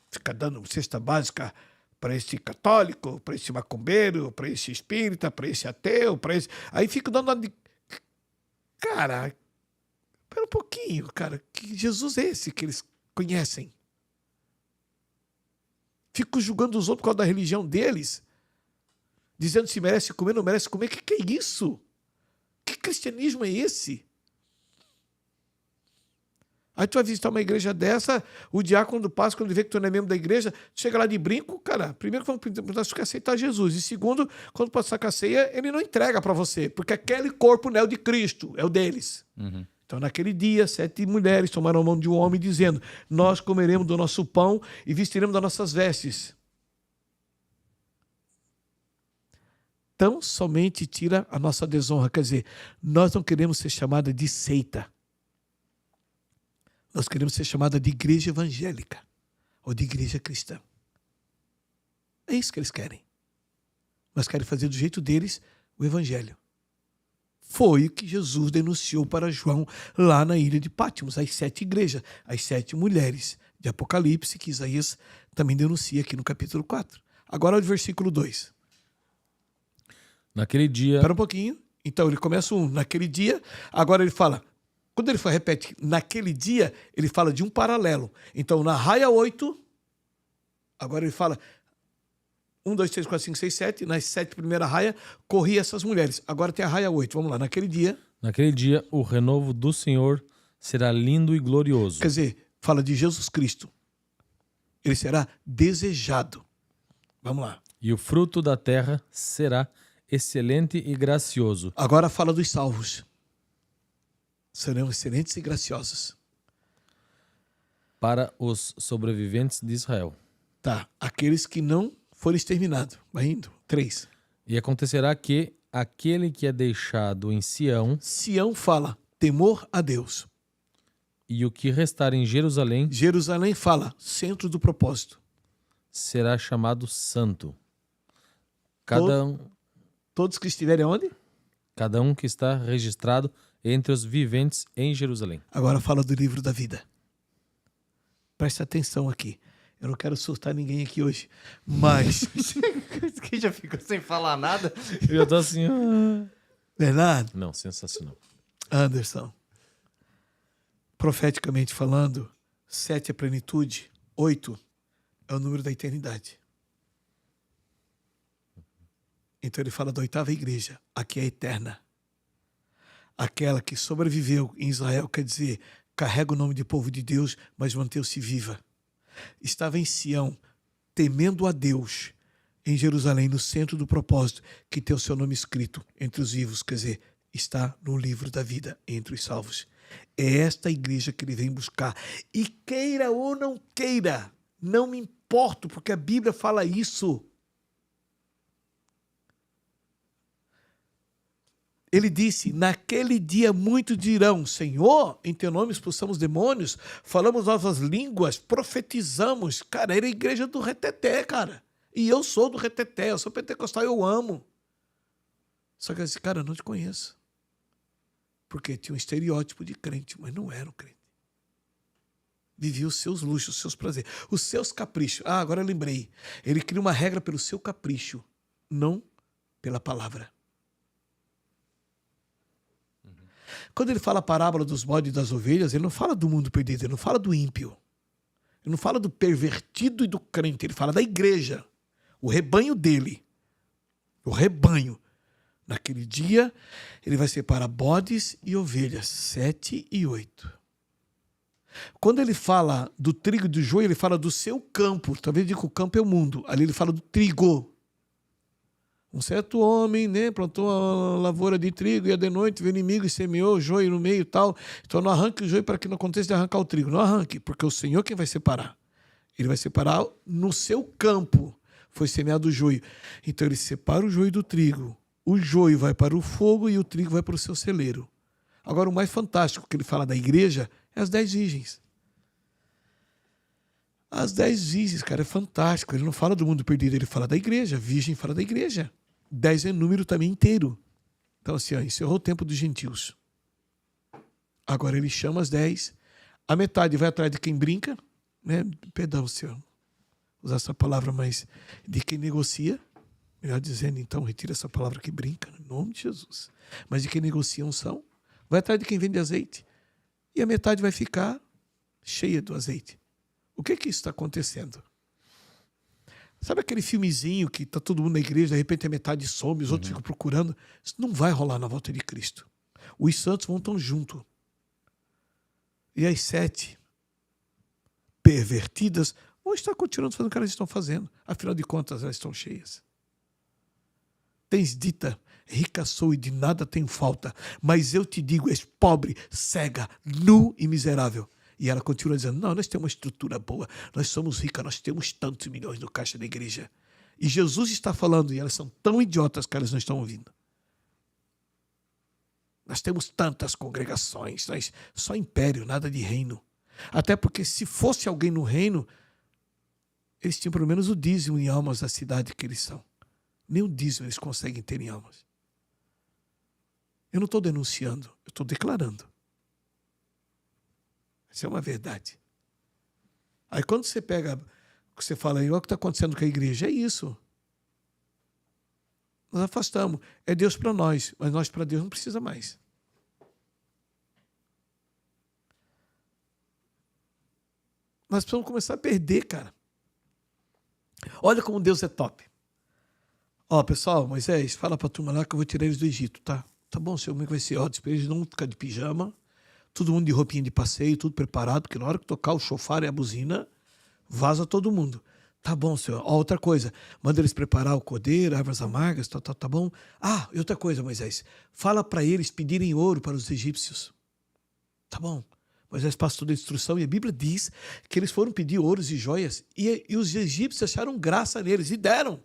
fica dando cesta básica para esse católico, para esse macumbeiro, para esse espírita, para esse ateu, para esse... Aí fica dando... Cara, espera um pouquinho, cara. Que Jesus é esse que eles conhecem? Fico julgando os outros por causa da religião deles, dizendo se merece comer, não merece comer. Que é isso? Que cristianismo é esse? Aí tu vai visitar uma igreja dessa, o diácono do passo, quando vê que tu não é membro da igreja, chega lá de brinco, cara, primeiro que vão perguntar se tu quer aceitar Jesus, e segundo, quando passar com a ceia, ele não entrega para você, porque aquele corpo não é o de Cristo, é o deles. Então, naquele dia, 7 mulheres tomaram a mão de um homem, dizendo, nós comeremos do nosso pão e vestiremos das nossas vestes. tão somente tira a nossa desonra. Quer dizer, nós não queremos ser chamada de seita. Nós queremos ser chamada de igreja evangélica ou de igreja cristã. É isso que eles querem. Mas querem fazer do jeito deles o evangelho. Foi o que Jesus denunciou para João lá na ilha de Pátimos, as 7 igrejas, as 7 mulheres de Apocalipse, que Isaías também denuncia aqui no capítulo 4. Agora o versículo 2. Naquele dia... Espera um pouquinho. Então ele começa naquele dia, agora ele fala, quando ele repete naquele dia, ele fala de um paralelo. Então na raia 8, agora ele fala 1, 2, 3, 4, 5, 6, 7, nas 7 primeiras raias, corria essas mulheres. Agora tem a raia 8, vamos lá, naquele dia, o renovo do Senhor será lindo e glorioso. quer dizer, fala de Jesus Cristo. Ele será desejado. Vamos lá. E o fruto da terra será excelente e gracioso. Agora fala dos salvos. Serão excelentes e graciosos. Para os sobreviventes de Israel. Tá, aqueles que não foram exterminados. Vai indo. 3. E acontecerá que aquele que é deixado em Sião Sião fala temor a Deus. e o que restar em Jerusalém Jerusalém fala centro do propósito. será chamado santo. Todos que estiverem onde? Cada um que está registrado entre os viventes em Jerusalém. Agora fala do livro da vida. Presta atenção aqui. Eu não quero surtar ninguém aqui hoje, mas... Que já ficou sem falar nada. Eu já tô assim... Bernardo, Não, sensacional. Anderson, profeticamente falando, 7 é plenitude, 8 é o número da eternidade. Então ele fala da 8ª igreja, aqui é eterna. Aquela que sobreviveu em Israel, quer dizer, carrega o nome de povo de Deus, mas manteve-se viva. Estava em Sião, temendo a Deus, em Jerusalém, no centro do propósito, que tem o seu nome escrito entre os vivos, quer dizer, está no livro da vida, entre os salvos. É esta igreja que ele vem buscar. E queira ou não queira, não me importo, porque a Bíblia fala isso. Ele disse, naquele dia muitos dirão, Senhor, em teu nome expulsamos demônios, falamos novas línguas, profetizamos. Cara, era a igreja do reteté, cara. E eu sou do reteté, eu sou pentecostal, eu amo. Só que esse cara, eu não te conheço. Porque tinha um estereótipo de crente, mas não era um crente. Vivia os seus luxos, os seus prazeres, os seus caprichos. Ah, agora eu lembrei. Ele cria uma regra pelo seu capricho, não pela palavra. Quando ele fala a parábola dos bodes e das ovelhas, ele não fala do mundo perdido, ele não fala do ímpio. Ele não fala do pervertido e do crente, ele fala da igreja, o rebanho dele. O rebanho. Naquele dia, ele vai separar bodes e ovelhas, 7 e 8. Quando ele fala do trigo e do joio, ele fala do seu campo. Talvez diga que o campo é o mundo. Ali ele fala do trigo. Um certo homem, né, plantou uma lavoura de trigo e de noite veio o inimigo e semeou o joio no meio e tal. Então não arranque o joio para que não aconteça de arrancar o trigo. Não arranque, porque o Senhor quem vai separar. Ele vai separar no seu campo. Foi semeado o joio. Então ele separa o joio do trigo. O joio vai para o fogo e o trigo vai para o seu celeiro. Agora o mais fantástico que ele fala da igreja é as 10 virgens. As 10 virgens, cara, é fantástico. Ele não fala do mundo perdido, ele fala da igreja. Virgem fala da igreja. 10 é número também inteiro. Então, assim, ó, encerrou o tempo dos gentios. Agora ele chama as 10. A metade vai atrás de quem brinca, né? Perdão, senhor, usar essa palavra, mas de quem negocia. Melhor dizendo, então, retira essa palavra que brinca, em nome de Jesus. Mas de quem negocia unção. Vai atrás de quem vende azeite. E a metade vai ficar cheia do azeite. O que isso está acontecendo? Sabe aquele filmezinho que está todo mundo na igreja, de repente a metade some, os outros ficam procurando? Isso não vai rolar na volta de Cristo. Os santos vão estar juntos. E as 7 pervertidas vão estar continuando fazendo o que elas estão fazendo. Afinal de contas, elas estão cheias. Tens dita, rica sou e de nada tenho falta, mas eu te digo, és pobre, cega, nu e miserável. E ela continua dizendo, não, nós temos uma estrutura boa, nós somos ricas, nós temos tantos milhões no caixa da igreja. E Jesus está falando, e elas são tão idiotas que elas não estão ouvindo. Nós temos tantas congregações, só império, nada de reino. Até porque se fosse alguém no reino, eles tinham pelo menos o dízimo em almas da cidade que eles são. Nem o dízimo eles conseguem ter em almas. Eu não estou denunciando, eu estou declarando. Essa é uma verdade. Aí quando você pega, você fala aí, olha o que está acontecendo com a igreja, é isso. Nós afastamos. É Deus para nós, mas nós para Deus não precisa mais. Nós precisamos começar a perder, cara. Olha como Deus é top. Ó, pessoal, Moisés, fala para a turma lá que eu vou tirar eles do Egito, tá? Tá bom, senhor, como é que vai ser? Ó, para eles não ficar de pijama, todo mundo de roupinha de passeio, tudo preparado, porque na hora que tocar o chofar e a buzina, vaza todo mundo. Tá bom, senhor. Ó, outra coisa, manda eles preparar o cordeiro, ervas amargas, tá bom? Ah, e outra coisa, Moisés, fala para eles pedirem ouro para os egípcios. Tá bom. Moisés passa toda a instrução e a Bíblia diz que eles foram pedir ouros e joias e os egípcios acharam graça neles e deram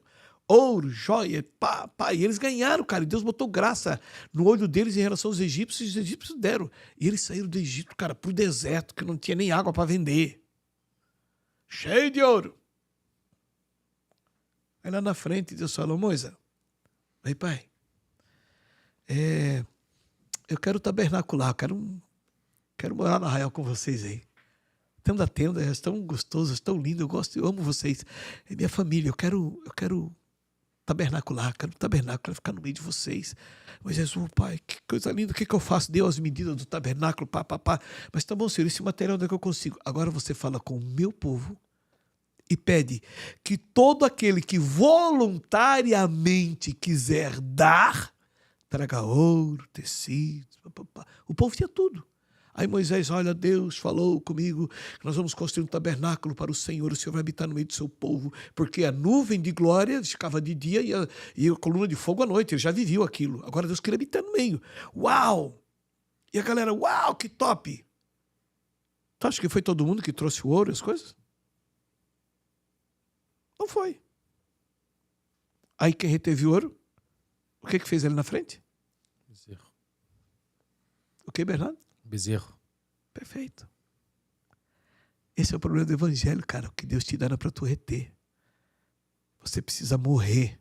ouro, joia, pá, e eles ganharam, cara, e Deus botou graça no olho deles em relação aos egípcios e os egípcios deram. E eles saíram do Egito, cara, pro deserto, que não tinha nem água para vender. Cheio de ouro. Aí lá na frente Deus falou, Moisés, aí pai, eu quero tabernacular, quero morar no arraial com vocês aí. Tendo a tenda, é tão gostoso, tão lindo, eu amo vocês. É minha família, eu quero tabernacular, quero ficar no meio de vocês. Mas Jesus, pai, que coisa linda, o que eu faço? Deu as medidas do tabernáculo, pá. Mas tá bom, senhor, esse material onde é que eu consigo? Agora você fala com o meu povo e pede que todo aquele que voluntariamente quiser dar, traga ouro, tecidos, pá. O povo tinha tudo. Aí Moisés, olha, Deus falou comigo que nós vamos construir um tabernáculo para o Senhor vai habitar no meio do seu povo, porque a nuvem de glória ficava de dia e a coluna de fogo à noite, ele já viveu aquilo. Agora Deus queria habitar no meio. Uau! E a galera, uau, que top! Tu acha que foi todo mundo que trouxe o ouro e as coisas? Não foi. Aí quem reteve o ouro, o que fez ele na frente? Bezerro. O que, Bernardo? Bezerro. Perfeito. Esse é o problema do evangelho, cara. O que Deus te dá não é para tu reter. Você precisa morrer.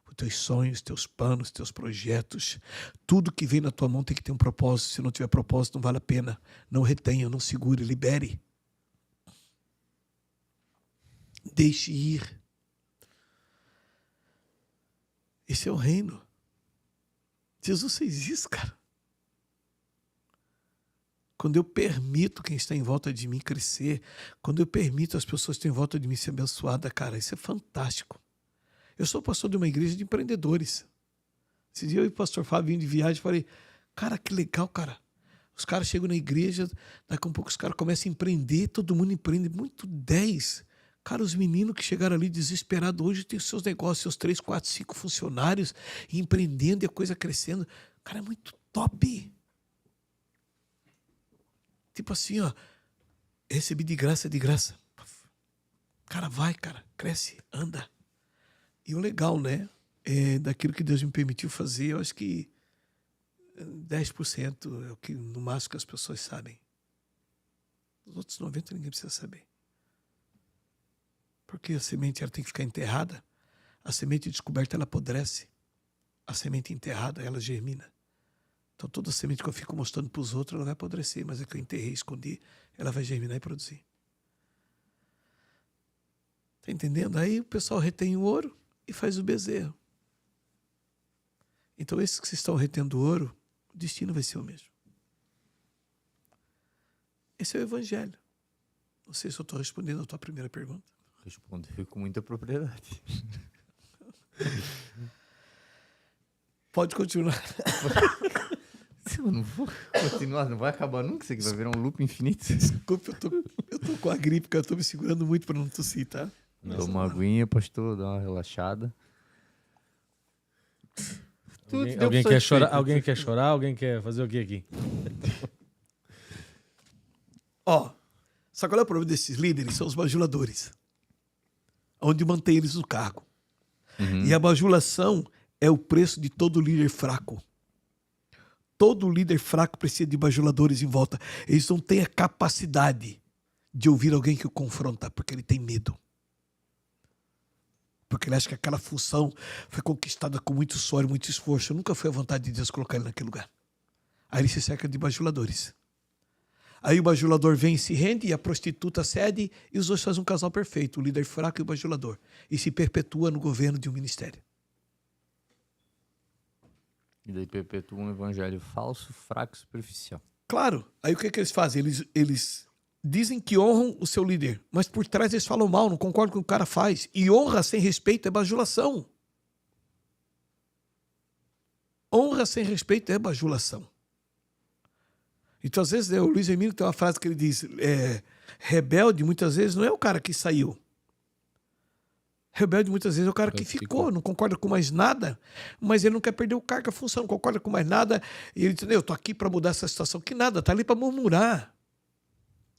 Os teus sonhos, teus planos, teus projetos, tudo que vem na tua mão tem que ter um propósito. Se não tiver propósito, não vale a pena. Não retenha, não segure, libere. Deixe ir. Esse é o reino. Jesus fez isso, cara. Quando eu permito quem está em volta de mim crescer, quando eu permito as pessoas que estão em volta de mim ser abençoadas, cara, isso é fantástico. Eu sou pastor de uma igreja de empreendedores. Esse dia eu e o pastor Fábio vim de viagem e falei, cara, que legal, cara. Os caras chegam na igreja, daqui a um pouco os caras começam a empreender, todo mundo empreende, muito 10. Cara, os meninos que chegaram ali desesperados hoje têm os seus negócios, seus 3, 4, 5 funcionários, empreendendo e a coisa crescendo. Cara, é muito top. Tipo assim, ó, recebi de graça, de graça. Cara, vai, cara, cresce, anda. E o legal, né, daquilo que Deus me permitiu fazer, eu acho que 10% é o que, no máximo, que as pessoas sabem. Os outros 90% ninguém precisa saber. Porque a semente ela tem que ficar enterrada. A semente descoberta, ela apodrece. A semente enterrada, ela germina. Então toda semente que eu fico mostrando para os outros, ela vai apodrecer, mas a que eu enterrei, escondi, ela vai germinar e produzir. Está entendendo? Aí o pessoal retém o ouro e faz o bezerro. Então esses que estão retendo o ouro, o destino vai ser o mesmo. Esse é o evangelho. Não sei se eu estou respondendo a tua primeira pergunta. Respondeu com muita propriedade. Pode continuar. Eu não vou continuar, não vai acabar nunca. Isso aqui vai virar um loop infinito. Desculpa, eu tô com a gripe, porque eu tô me segurando muito para não tossir, tá? Toma uma aguinha, pastor, dá uma relaxada. Alguém quer chorar? Alguém quer chorar? Alguém quer fazer o que aqui? Ó, sabe qual é o problema desses líderes? São os bajuladores. Onde mantém eles no cargo. E a bajulação é o preço de todo líder fraco. Todo líder fraco precisa de bajuladores em volta. Eles não têm a capacidade de ouvir alguém que o confronta, porque ele tem medo. Porque ele acha que aquela função foi conquistada com muito suor e muito esforço. Nunca foi a vontade de Deus colocar ele naquele lugar. Aí ele se cerca de bajuladores. Aí o bajulador vem e se rende, e a prostituta cede, e os dois fazem um casal perfeito, o líder fraco e o bajulador. E se perpetua no governo de um ministério. E daí perpetua um evangelho falso, fraco e superficial. Claro. Aí o que eles fazem? Eles dizem que honram o seu líder, mas por trás eles falam mal, não concordam com o que o cara faz. E honra sem respeito é bajulação. Honra sem respeito é bajulação. Então, às vezes, o Luiz Emílio tem uma frase que ele diz, rebelde, muitas vezes, não é o cara que saiu. Rebelde, muitas vezes, é o cara que ficou, não concorda com mais nada, mas ele não quer perder o cargo, a função, não concorda com mais nada, e ele diz, eu estou aqui para mudar essa situação. Que nada, está ali para murmurar.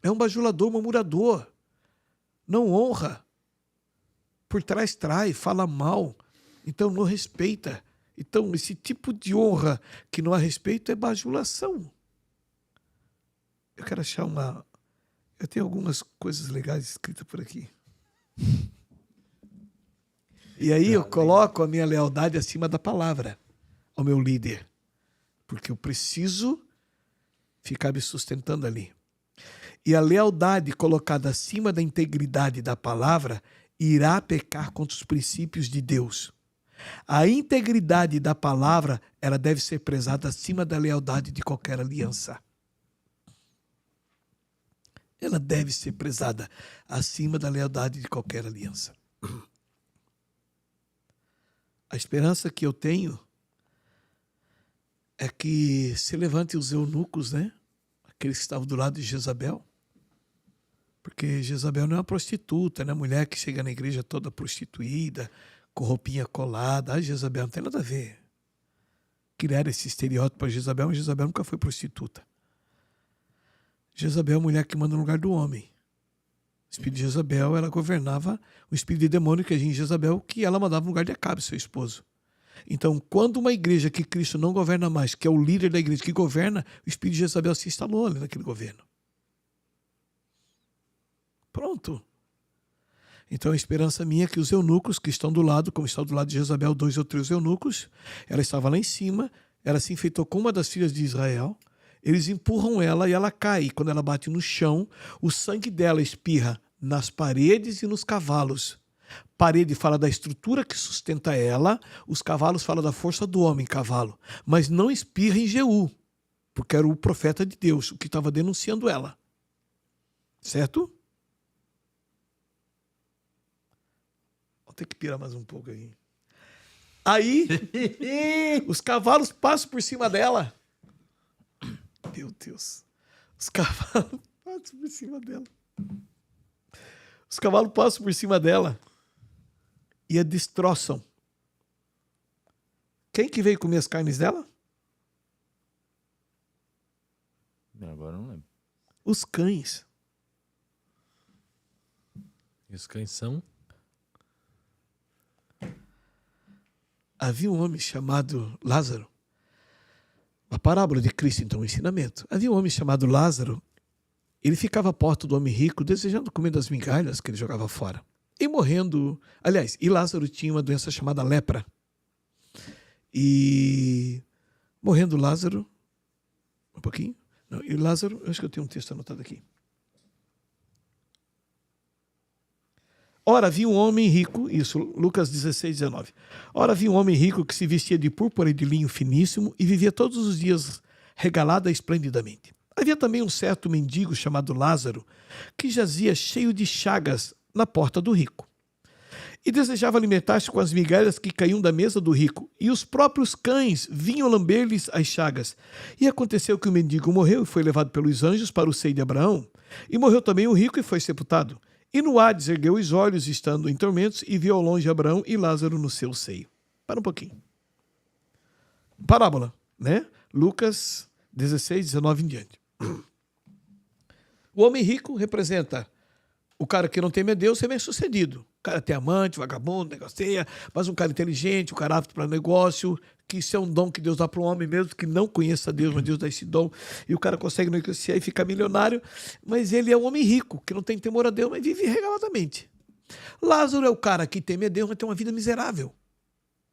É um bajulador, murmurador. Não honra. Por trás trai, fala mal. Então, não respeita. Então, esse tipo de honra que não há respeito é bajulação. Eu quero achar uma... Eu tenho algumas coisas legais escritas por aqui. E aí eu coloco a minha lealdade acima da palavra ao meu líder. Porque eu preciso ficar me sustentando ali. E a lealdade colocada acima da integridade da palavra irá pecar contra os princípios de Deus. A integridade da palavra, ela deve ser prezada acima da lealdade de qualquer aliança. Ela deve ser prezada acima da lealdade de qualquer aliança. A esperança que eu tenho é que se levante os eunucos, né? Aqueles que estavam do lado de Jezabel. Porque Jezabel não é uma prostituta, não é uma mulher que chega na igreja toda prostituída, com roupinha colada. Jezabel não tem nada a ver. Criar esse estereótipo para Jezabel, mas Jezabel nunca foi prostituta. Jezabel é a mulher que manda no lugar do homem. O espírito de Jezabel, ela governava o espírito de demônio que agia em Jezabel, que ela mandava no lugar de Acabe, seu esposo. Então, quando uma igreja que Cristo não governa mais, que é o líder da igreja que governa, o espírito de Jezabel se instalou ali naquele governo. Pronto. Então, a esperança minha é que os eunucos que estão do lado, como está do lado de Jezabel, 2 ou 3 eunucos, ela estava lá em cima, ela se enfeitou com uma das filhas de Israel, eles empurram ela e ela cai. Quando ela bate no chão, o sangue dela espirra nas paredes e nos cavalos. Parede fala da estrutura que sustenta ela, os cavalos falam da força do homem, cavalo. Mas não espirra em Jeú, porque era o profeta de Deus, o que estava denunciando ela. Certo? Vou ter que pirar mais um pouco aí. Aí, os cavalos passam por cima dela. Meu Deus. Os cavalos passam por cima dela. Os cavalos passam por cima dela e a destroçam. Quem que veio comer as carnes dela? Agora eu não lembro. Os cães. E os cães são? Havia um homem chamado Lázaro. A parábola de Cristo, então, o ensinamento. Havia um homem chamado Lázaro. Ele ficava à porta do homem rico, desejando comer das migalhas que ele jogava fora. E morrendo... Aliás, e Lázaro tinha uma doença chamada lepra. E morrendo Lázaro... Um pouquinho. Não, e Lázaro... Acho que eu tenho um texto anotado aqui. Ora, havia um homem rico, isso, Lucas 16, 19. Ora, havia um homem rico que se vestia de púrpura e de linho finíssimo e vivia todos os dias regalado esplendidamente. Havia também um certo mendigo chamado Lázaro, que jazia cheio de chagas na porta do rico. E desejava alimentar-se com as migalhas que caíam da mesa do rico, e os próprios cães vinham lamber-lhes as chagas. E aconteceu que o mendigo morreu e foi levado pelos anjos para o seio de Abraão, e morreu também o rico e foi sepultado. E no Hades ergueu os olhos, estando em tormentos, e viu ao longe Abraão e Lázaro no seu seio. Para um pouquinho. Parábola, né? Lucas 16, 19 em diante. O homem rico representa O cara que não teme a Deus é bem sucedido. O cara tem amante, vagabundo, negocia, mas um cara inteligente, um cara apto para negócio, que isso é um dom que Deus dá para um homem mesmo que não conheça a Deus, mas Deus dá esse dom, e o cara consegue negociar e ficar milionário, mas ele é um homem rico, que não tem temor a Deus, mas vive regaladamente. Lázaro é o cara que teme a Deus, mas tem uma vida miserável.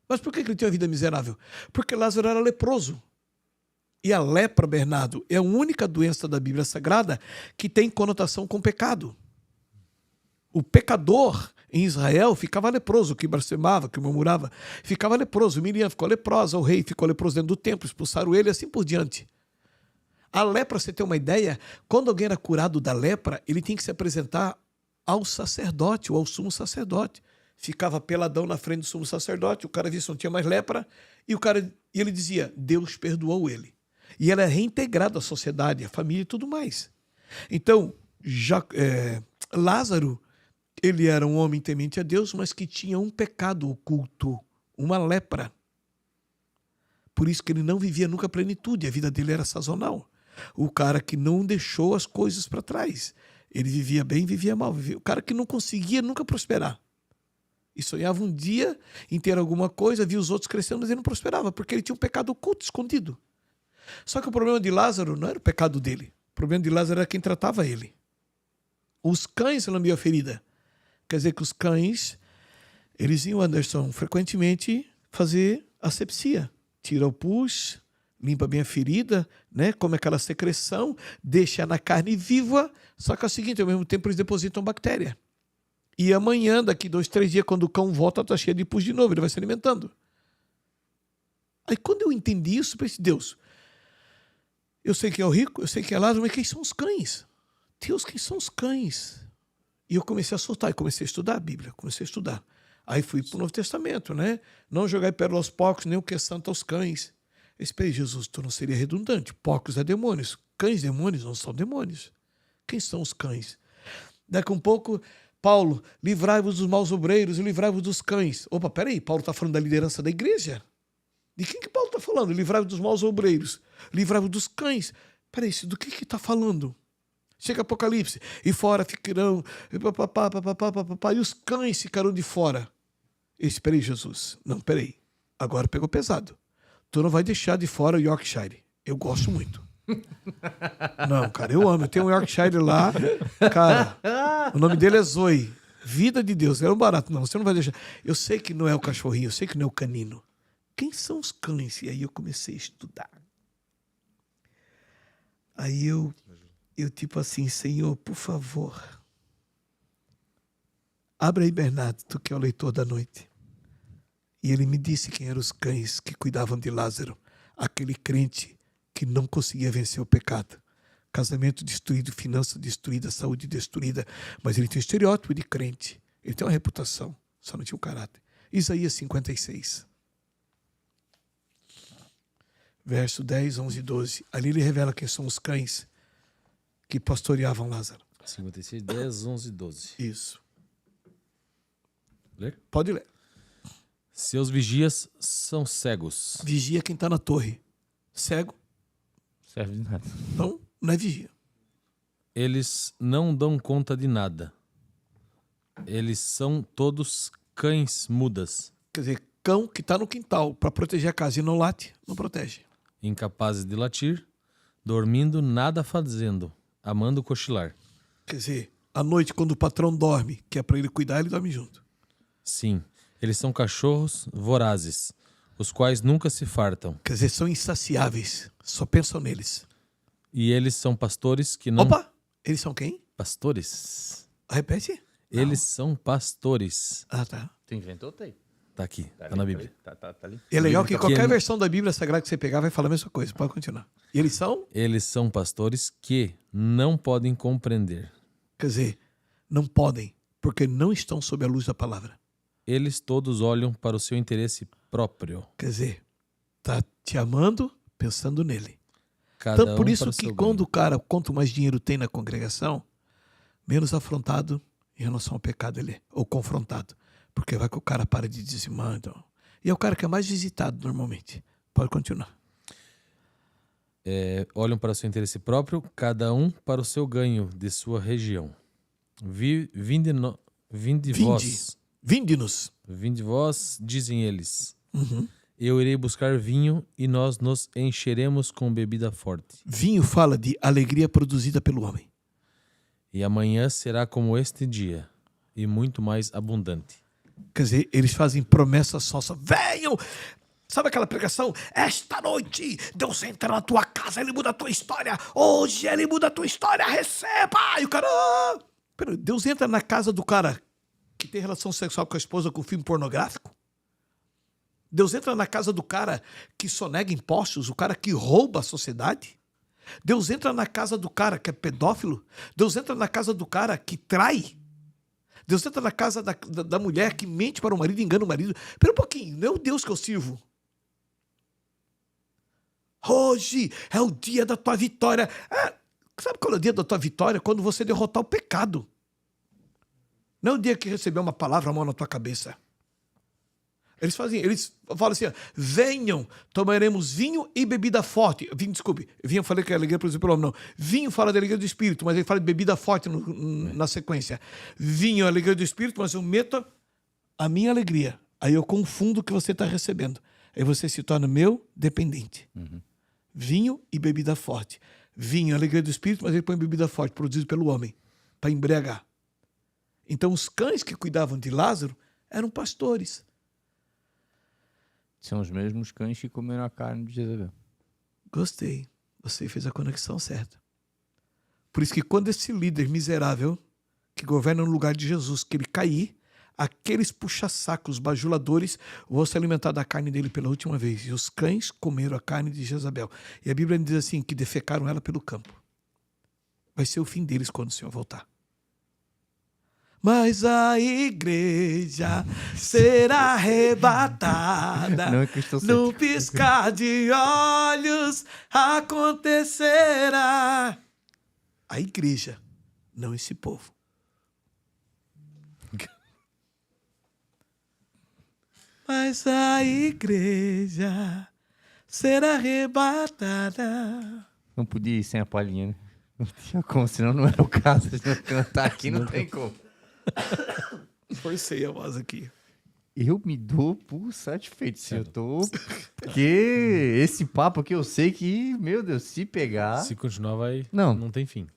Mas por que ele tem uma vida miserável? Porque Lázaro era leproso. E a lepra, Bernardo, é a única doença da Bíblia Sagrada que tem conotação com pecado. O pecador em Israel ficava leproso, que blasfemava, que murmurava, ficava leproso. Miriam ficou leprosa, o rei ficou leproso dentro do templo, expulsaram ele e assim por diante. A lepra, você ter uma ideia, quando alguém era curado da lepra, ele tinha que se apresentar ao sacerdote ou ao sumo sacerdote. Ficava peladão na frente do sumo sacerdote, o cara via se não tinha mais lepra, e ele dizia, Deus perdoou ele. E ele é reintegrado à sociedade, à família e tudo mais. Então, Lázaro, ele era um homem temente a Deus, mas que tinha um pecado oculto, uma lepra. Por isso que ele não vivia nunca a plenitude, a vida dele era sazonal. O cara que não deixou as coisas para trás. Ele vivia bem, vivia mal. O cara que não conseguia nunca prosperar. E sonhava um dia em ter alguma coisa, via os outros crescendo, mas ele não prosperava, porque ele tinha um pecado oculto, escondido. Só que o problema de Lázaro não era o pecado dele. O problema de Lázaro era quem tratava ele. Os cães lambiam a ferida. Quer dizer que os cães, eles iam, Anderson, frequentemente fazer asepsia. Tira o pus, limpa bem a ferida, né? Come aquela secreção, deixa na carne viva, só que é o seguinte, ao mesmo tempo eles depositam bactéria. E amanhã, daqui 2, 3 dias, quando o cão volta, está cheio de pus de novo, ele vai se alimentando. Aí quando eu entendi isso, eu pensei, Deus, eu sei que é o rico, eu sei que é Lázaro, mas quem são os cães? Deus, quem são os cães? E eu comecei a soltar, e comecei a estudar a Bíblia, comecei a estudar. Aí fui para o Novo Testamento, né? Não jogai pérola aos porcos, nem o que é santo aos cães. Eu esperei, Jesus, tu não seria redundante. Porcos é demônios. Cães, demônios, não são demônios. Quem são os cães? Daqui a um pouco, Paulo, livrai-vos dos maus obreiros e livrai-vos dos cães. Opa, peraí, Paulo está falando da liderança da igreja? De quem que Paulo está falando? Livrai-vos dos maus obreiros, livrai-vos dos cães. Peraí, do que está falando? Chega Apocalipse, e fora ficarão, e os cães ficarão de fora. Eu esperei, Jesus. Não, peraí. Agora pegou pesado. Tu não vai deixar de fora o Yorkshire. Eu gosto muito. Não, cara, eu amo. Eu tenho um Yorkshire lá. Cara, o nome dele é Zoe. Vida de Deus. Era um barato. Não, você não vai deixar. Eu sei que não é o cachorrinho, eu sei que não é o canino. Quem são os cães? E aí eu comecei a estudar. Aí eu tipo assim, Senhor, por favor, abre aí, Bernardo, tu que é o leitor da noite. E ele me disse quem eram os cães que cuidavam de Lázaro, aquele crente que não conseguia vencer o pecado. Casamento destruído, finança destruída, saúde destruída, mas ele tem um estereótipo de crente. Ele tem uma reputação, só não tinha um caráter. Isaías 56. Verso 10, 11 e 12. Ali ele revela quem são os cães que pastoreavam Lázaro. 56, 10, 11 e 12. Isso. Ler? Pode ler. Seus vigias são cegos. Vigia quem está na torre. Cego, Serve de nada. não é vigia. Eles não dão conta de nada. Eles são todos cães mudas. Quer dizer, cão que está no quintal para proteger a casa e não late, não protege. Incapazes de latir, dormindo, nada fazendo, amando cochilar. Quer dizer, à noite, quando o patrão dorme, que é para ele cuidar, ele dorme junto. Sim, eles são cachorros vorazes, os quais nunca se fartam. Quer dizer, são insaciáveis, só pensam neles. E eles são pastores que não... Opa! Eles são quem? Pastores? Repete? Eles são pastores. Ah, tá. Tu inventou, Tei? Tá aqui, tá na Bíblia. Tá ali. E é legal que Tá qualquer aqui. versão da Bíblia Sagrada que você pegar vai falar a mesma coisa. Pode continuar. E eles são? Eles são pastores que não podem compreender. Quer dizer, não podem, porque não estão sob a luz da palavra. Eles todos olham para o seu interesse próprio. Quer dizer, tá te amando pensando nele. Cada Então, por um isso para o que seu quando ganho. o cara, quanto mais dinheiro tem na congregação, menos afrontado em relação ao pecado ele é, ou confrontado. Porque vai que o cara para de dizimar. Então. E é o cara que é mais visitado normalmente. Pode continuar. Olham para o seu interesse próprio, cada um para o seu ganho de sua região. Vinde vós. Vinde-nos. Vinde vós, dizem eles. Uhum. Eu irei buscar vinho e nós nos encheremos com bebida forte. Vinho fala de alegria produzida pelo homem. E amanhã será como este dia, e muito mais abundante. Quer dizer, eles fazem promessas só. Venham! Sabe aquela pregação? Esta noite, Deus entra na tua casa, Ele muda a tua história. Hoje, Ele muda a tua história, receba! E o cara... Pera, Deus entra na casa do cara que tem relação sexual com a esposa com filme pornográfico? Deus entra na casa do cara que sonega impostos, o cara que rouba a sociedade? Deus entra na casa do cara que é pedófilo? Deus entra na casa do cara que trai? Deus entra na casa da mulher que mente para o marido e engana o marido? Espera um pouquinho, não é o Deus que eu sirvo. Hoje é o dia da tua vitória. Sabe qual é o dia da tua vitória? Quando você derrotar o pecado. Não é o dia que receber uma palavra, a mão na tua cabeça. Eles falam assim, venham, tomaremos vinho e bebida forte. Vinho eu falei que é alegria produzida pelo homem, não. Vinho fala da alegria do Espírito, mas ele fala de bebida forte na sequência. Vinho é a alegria do Espírito, mas eu meto a minha alegria. Aí eu confundo o que você está recebendo. Aí você se torna meu dependente. Uhum. Vinho e bebida forte. Vinho é a alegria do Espírito, mas ele põe bebida forte, produzida pelo homem, para embriagar. Então os cães que cuidavam de Lázaro eram pastores. São os mesmos cães que comeram a carne de Jezabel. Gostei. Você fez a conexão certa. Por isso que quando esse líder miserável, que governa no lugar de Jesus, que ele cair, aqueles puxa-sacos, bajuladores, vão se alimentar da carne dele pela última vez. E os cães comeram a carne de Jezabel. E a Bíblia diz assim, que defecaram ela pelo campo. Vai ser o fim deles quando o Senhor voltar. Mas a igreja será arrebatada, no piscar de olhos acontecerá. A igreja, não esse povo. Mas a igreja será arrebatada. Não podia ir sem a palhinha, né? Não tinha como, senão não era o caso. Se não cantar aqui, não tem como. Forcei a voz aqui. Eu me dou por satisfeito, se eu tô... Porque esse papo aqui eu sei que, meu Deus, se pegar... Se continuar, vai... Não. Não tem fim.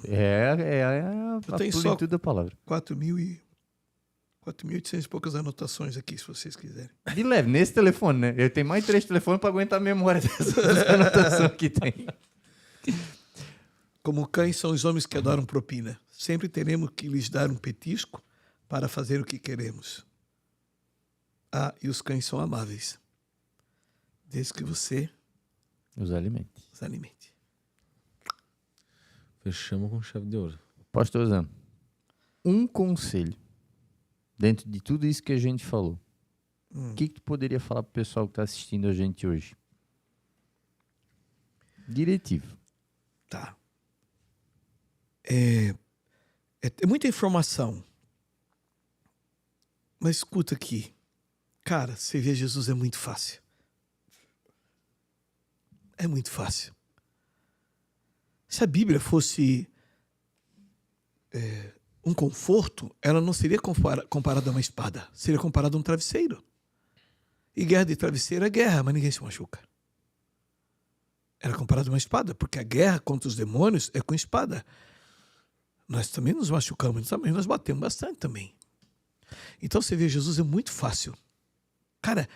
É a plenitude da palavra. 4.800 e poucas anotações aqui, se vocês quiserem. De leve, nesse telefone, né? Eu tenho mais 3 telefones para aguentar a memória dessas anotações que tem. Como cães são os homens que adoram propina. Sempre teremos que lhes dar um petisco para fazer o que queremos. E os cães são amáveis. Desde que você Os alimentos. os alimente. Fechamos com chave de ouro. Pastorzão, um conselho dentro de tudo isso que a gente falou. O que tu poderia falar pro pessoal que está assistindo a gente hoje? Diretivo. Tá. É muita informação. Mas escuta aqui. Cara, servir a Jesus é muito fácil. É muito fácil. Se a Bíblia fosse um conforto, ela não seria comparada a uma espada. Seria comparada a um travesseiro. E guerra de travesseiro é guerra, mas ninguém se machuca. Era comparada a uma espada, porque a guerra contra os demônios é com espada. Nós também nos machucamos, mas nós batemos bastante também. Então servir a Jesus é muito fácil. Cara,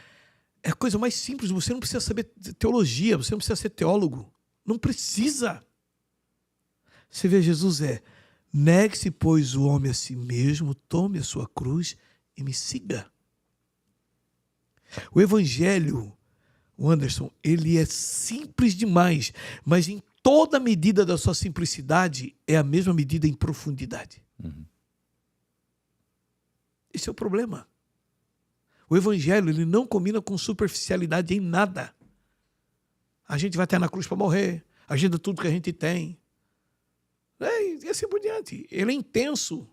é a coisa mais simples. Você não precisa saber teologia, você não precisa ser teólogo. Não precisa. Servir a Jesus negue-se, pois, o homem a si mesmo, tome a sua cruz e me siga. O evangelho, o Anderson, ele é simples demais, mas em toda a medida da sua simplicidade é a mesma medida em profundidade. Uhum. Esse é o problema. O evangelho, ele não combina com superficialidade em nada. A gente vai até na cruz para morrer, a gente dá tudo que a gente tem. E assim por diante. Ele é intenso.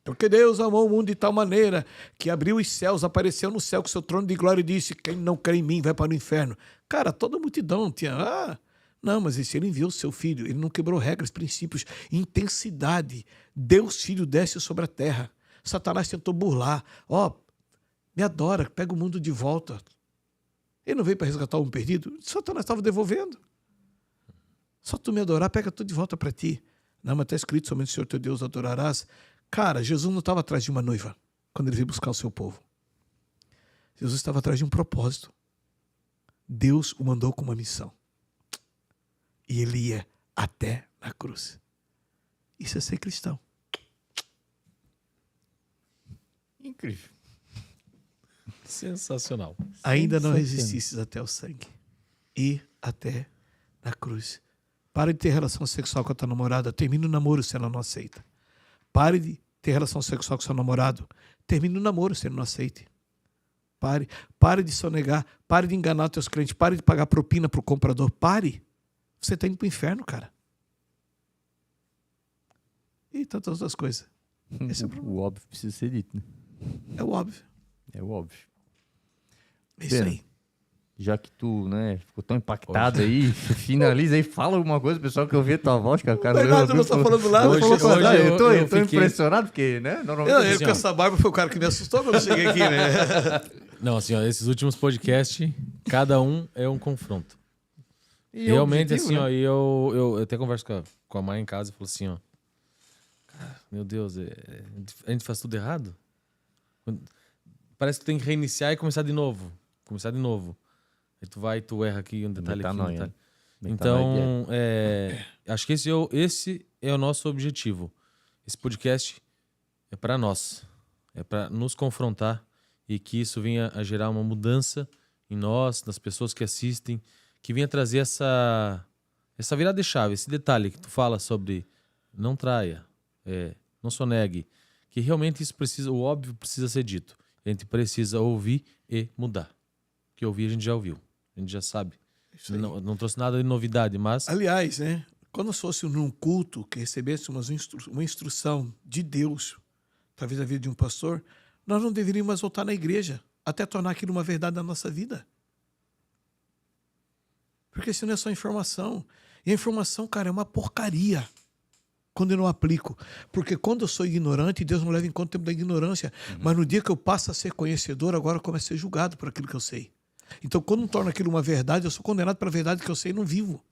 Porque Deus amou o mundo de tal maneira que abriu os céus, apareceu no céu com seu trono de glória e disse: quem não crê em mim vai para o inferno. Cara, toda a multidão tinha... Não, mas esse ele enviou o seu filho. Ele não quebrou regras, princípios, intensidade. Deus Filho desce sobre a terra. Satanás tentou burlar. Me adora, pega o mundo de volta. Ele não veio para resgatar o homem perdido. Satanás estava devolvendo. Só tu me adorar, pega tudo de volta para ti. Não, mas está escrito, somente o Senhor teu Deus adorarás. Cara, Jesus não estava atrás de uma noiva quando ele veio buscar o seu povo. Jesus estava atrás de um propósito. Deus o mandou com uma missão. E ele ia até na cruz. Isso é ser cristão. Incrível. Sensacional. Ainda não resististes até o sangue. E até na cruz. Pare de ter relação sexual com a tua namorada. Termine o namoro se ela não aceita. Pare de ter relação sexual com seu namorado. Termine o namoro se ele não aceita. Pare de sonegar. Pare de enganar os teus clientes. Pare de pagar propina para o comprador. Pare. Você está indo para o inferno, cara. E tantas outras coisas. Esse é O óbvio precisa ser dito, né? É o óbvio. É o óbvio. É isso aí. Já que tu, né, ficou tão impactado aí, finaliza aí, fala alguma coisa, pessoal, que eu ouvi a tua voz, cara. Bernardo não está falando nada. Eu tô fiquei impressionado, porque, né, normalmente... Eu com essa barba foi o cara que me assustou quando eu cheguei aqui, né? Não, assim, ó, esses últimos podcasts, cada um é um confronto. E Realmente, objetivo, assim, né? ó, eu até converso com a mãe em casa e falo assim, ó. Cara, meu Deus, a gente faz tudo errado? Parece que tu tem que reiniciar e começar de novo. Aí tu erra aqui, um detalhe aqui, um detalhe. Então, acho que esse é o nosso objetivo. Esse podcast é para nós. É para nos confrontar e que isso venha a gerar uma mudança em nós, nas pessoas que assistem, que venha trazer essa virada de chave, esse detalhe que tu fala sobre não traia, não sonegue, que realmente isso precisa, o óbvio precisa ser dito. A gente precisa ouvir e mudar. Porque ouvir a gente já ouviu, a gente já sabe. Não trouxe nada de novidade, mas... Aliás, né? Quando fosse num culto que recebesse uma instrução de Deus, talvez a vida de um pastor, nós não deveríamos mais voltar na igreja até tornar aquilo uma verdade na nossa vida. Porque isso não é só informação. E a informação, cara, é uma porcaria quando eu não aplico. Porque quando eu sou ignorante, Deus não leva em conta o tempo da ignorância. Mas no dia que eu passo a ser conhecedor, agora eu começo a ser julgado por aquilo que eu sei. Então, quando não torno aquilo uma verdade, eu sou condenado pela verdade que eu sei e não vivo.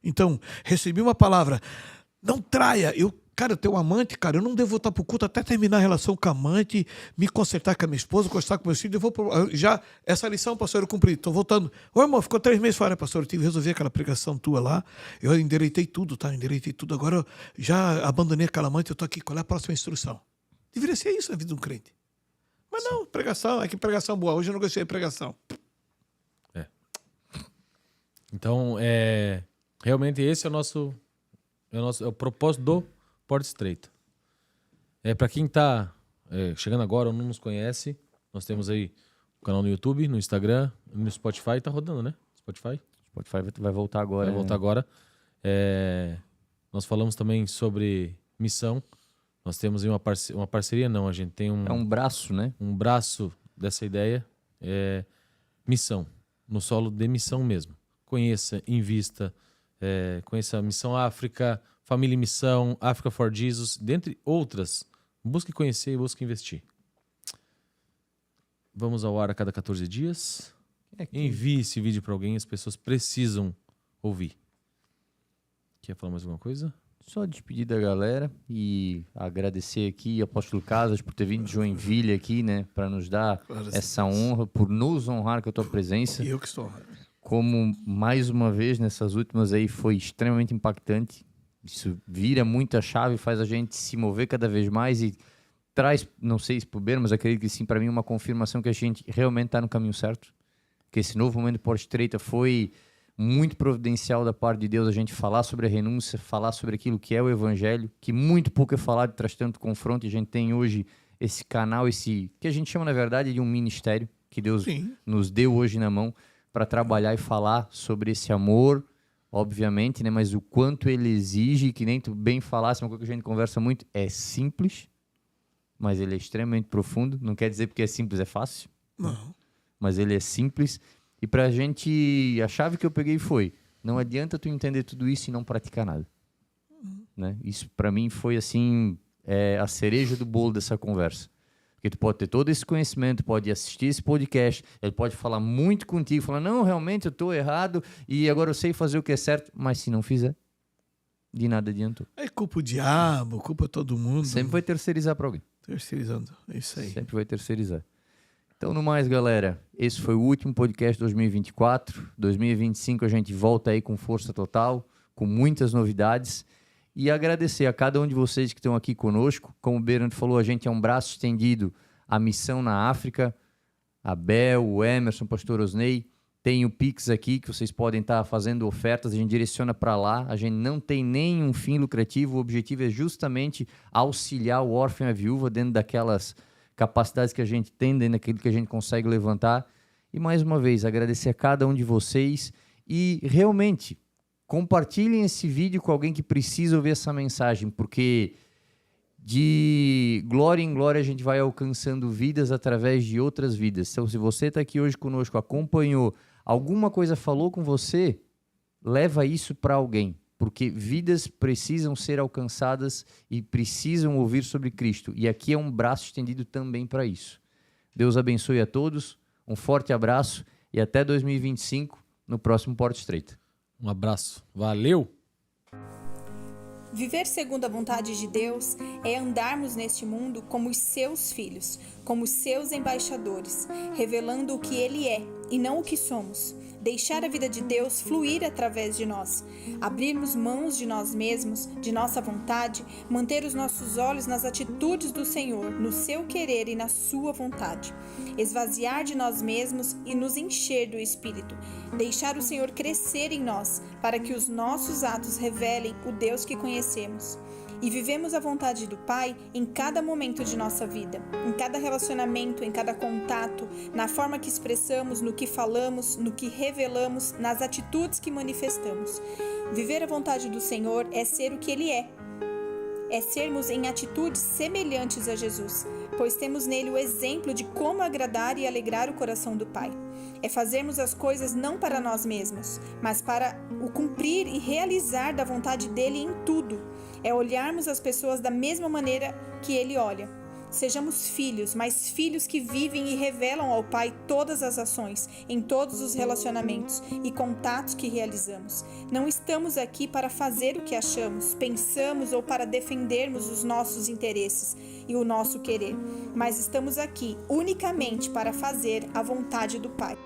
Então, recebi uma palavra, não traia. Eu tenho um amante, cara, eu não devo voltar pro culto até terminar a relação com a amante, me consertar com a minha esposa, conversar com meus filhos. Já, essa lição, pastor, eu cumpri. Estou voltando. Ô, irmão, ficou 3 meses fora, pastor. Eu tive que resolver aquela pregação tua lá. Eu endireitei tudo, tá? Endireitei tudo. Agora eu já abandonei aquela amante, eu estou aqui. Qual é a próxima instrução? Deveria ser isso na vida de um crente. Mas não, pregação, que pregação boa. Hoje eu não gostei de pregação. Então, realmente esse é o propósito do Porta Estreita. Para quem está chegando agora ou não nos conhece, nós temos aí o canal no YouTube, no Instagram, no Spotify. Tá rodando, né? Spotify vai voltar agora. Vai voltar agora. Nós falamos também sobre missão. Nós temos aí uma parceria, não, a gente tem um braço, né? Um braço dessa ideia. Missão. No solo de missão mesmo. Conheça, invista, conheça a Missão África, Família em Missão, Africa for Jesus, dentre outras. Busque conhecer e busque investir. Vamos ao ar a cada 14 dias. Envie esse vídeo para alguém, as pessoas precisam ouvir. Quer falar mais alguma coisa? Só despedir da galera e agradecer aqui Apóstolo Casas por ter vindo de Joinville aqui, né, para nos dar essa honra, por nos honrar com a tua presença. E eu que estou honrado. Como mais uma vez nessas últimas aí foi extremamente impactante. Isso vira muita chave, faz a gente se mover cada vez mais e traz, não sei se por bem, mas acredito que sim, para mim uma confirmação que a gente realmente está no caminho certo. Que esse novo momento de Porta Estreita foi muito providencial da parte de Deus, a gente falar sobre a renúncia, falar sobre aquilo que é o Evangelho, que muito pouco é falado, traz tanto confronto, e a gente tem hoje esse canal, esse que a gente chama na verdade de um ministério, que Deus nos deu hoje na mão, para trabalhar e falar sobre esse amor, obviamente, né? Mas o quanto ele exige, que nem tu bem falasse, uma coisa que a gente conversa muito, é simples, mas ele é extremamente profundo. Não quer dizer porque é simples, é fácil. Não. Mas ele é simples. E pra gente, a chave que eu peguei foi, Não adianta tu entender tudo isso e não praticar nada. Né? Isso para mim foi assim, a cereja do bolo dessa conversa. Porque tu pode ter todo esse conhecimento, pode assistir esse podcast, ele pode falar muito contigo, falar, não, realmente eu estou errado e agora eu sei fazer o que é certo, mas se não fizer, de nada adiantou. É culpa o diabo, culpa todo mundo. Sempre vai terceirizar para alguém. Terceirizando, é isso aí. Sempre vai terceirizar. Então, no mais, galera, esse foi o último podcast 2024. 2025 a gente volta aí com força total, com muitas novidades. E agradecer a cada um de vocês que estão aqui conosco. Como o Berando falou, a gente é um braço estendido à missão na África. A Bel, o Emerson, o pastor Osney. Tem o Pix aqui, que vocês podem estar fazendo ofertas. A gente direciona para lá. A gente não tem nenhum fim lucrativo. O objetivo é justamente auxiliar o órfão e a viúva dentro daquelas capacidades que a gente tem, dentro daquilo que a gente consegue levantar. E, mais uma vez, agradecer a cada um de vocês. E, realmente, compartilhem esse vídeo com alguém que precisa ouvir essa mensagem, porque de glória em glória a gente vai alcançando vidas através de outras vidas. Então, se você está aqui hoje conosco, acompanhou, alguma coisa falou com você, leva isso para alguém, porque vidas precisam ser alcançadas e precisam ouvir sobre Cristo. E aqui é um braço estendido também para isso. Deus abençoe a todos, um forte abraço e até 2025 no próximo Porta Estreita. Um abraço. Valeu! Viver segundo a vontade de Deus é andarmos neste mundo como os seus filhos, como os seus embaixadores, revelando o que Ele é e não o que somos. Deixar a vida de Deus fluir através de nós, abrirmos mãos de nós mesmos, de nossa vontade, manter os nossos olhos nas atitudes do Senhor, no seu querer e na sua vontade, esvaziar de nós mesmos e nos encher do Espírito, deixar o Senhor crescer em nós, para que os nossos atos revelem o Deus que conhecemos. E vivemos a vontade do Pai em cada momento de nossa vida, em cada relacionamento, em cada contato, na forma que expressamos, no que falamos, no que revelamos, nas atitudes que manifestamos. Viver a vontade do Senhor é ser o que Ele é sermos em atitudes semelhantes a Jesus, pois temos nele o exemplo de como agradar e alegrar o coração do Pai. É fazermos as coisas não para nós mesmos, mas para o cumprir e realizar da vontade dele em tudo. É olharmos as pessoas da mesma maneira que ele olha. Sejamos filhos, mas filhos que vivem e revelam ao Pai todas as ações, em todos os relacionamentos e contatos que realizamos. Não estamos aqui para fazer o que achamos, pensamos ou para defendermos os nossos interesses e o nosso querer, mas estamos aqui unicamente para fazer a vontade do Pai.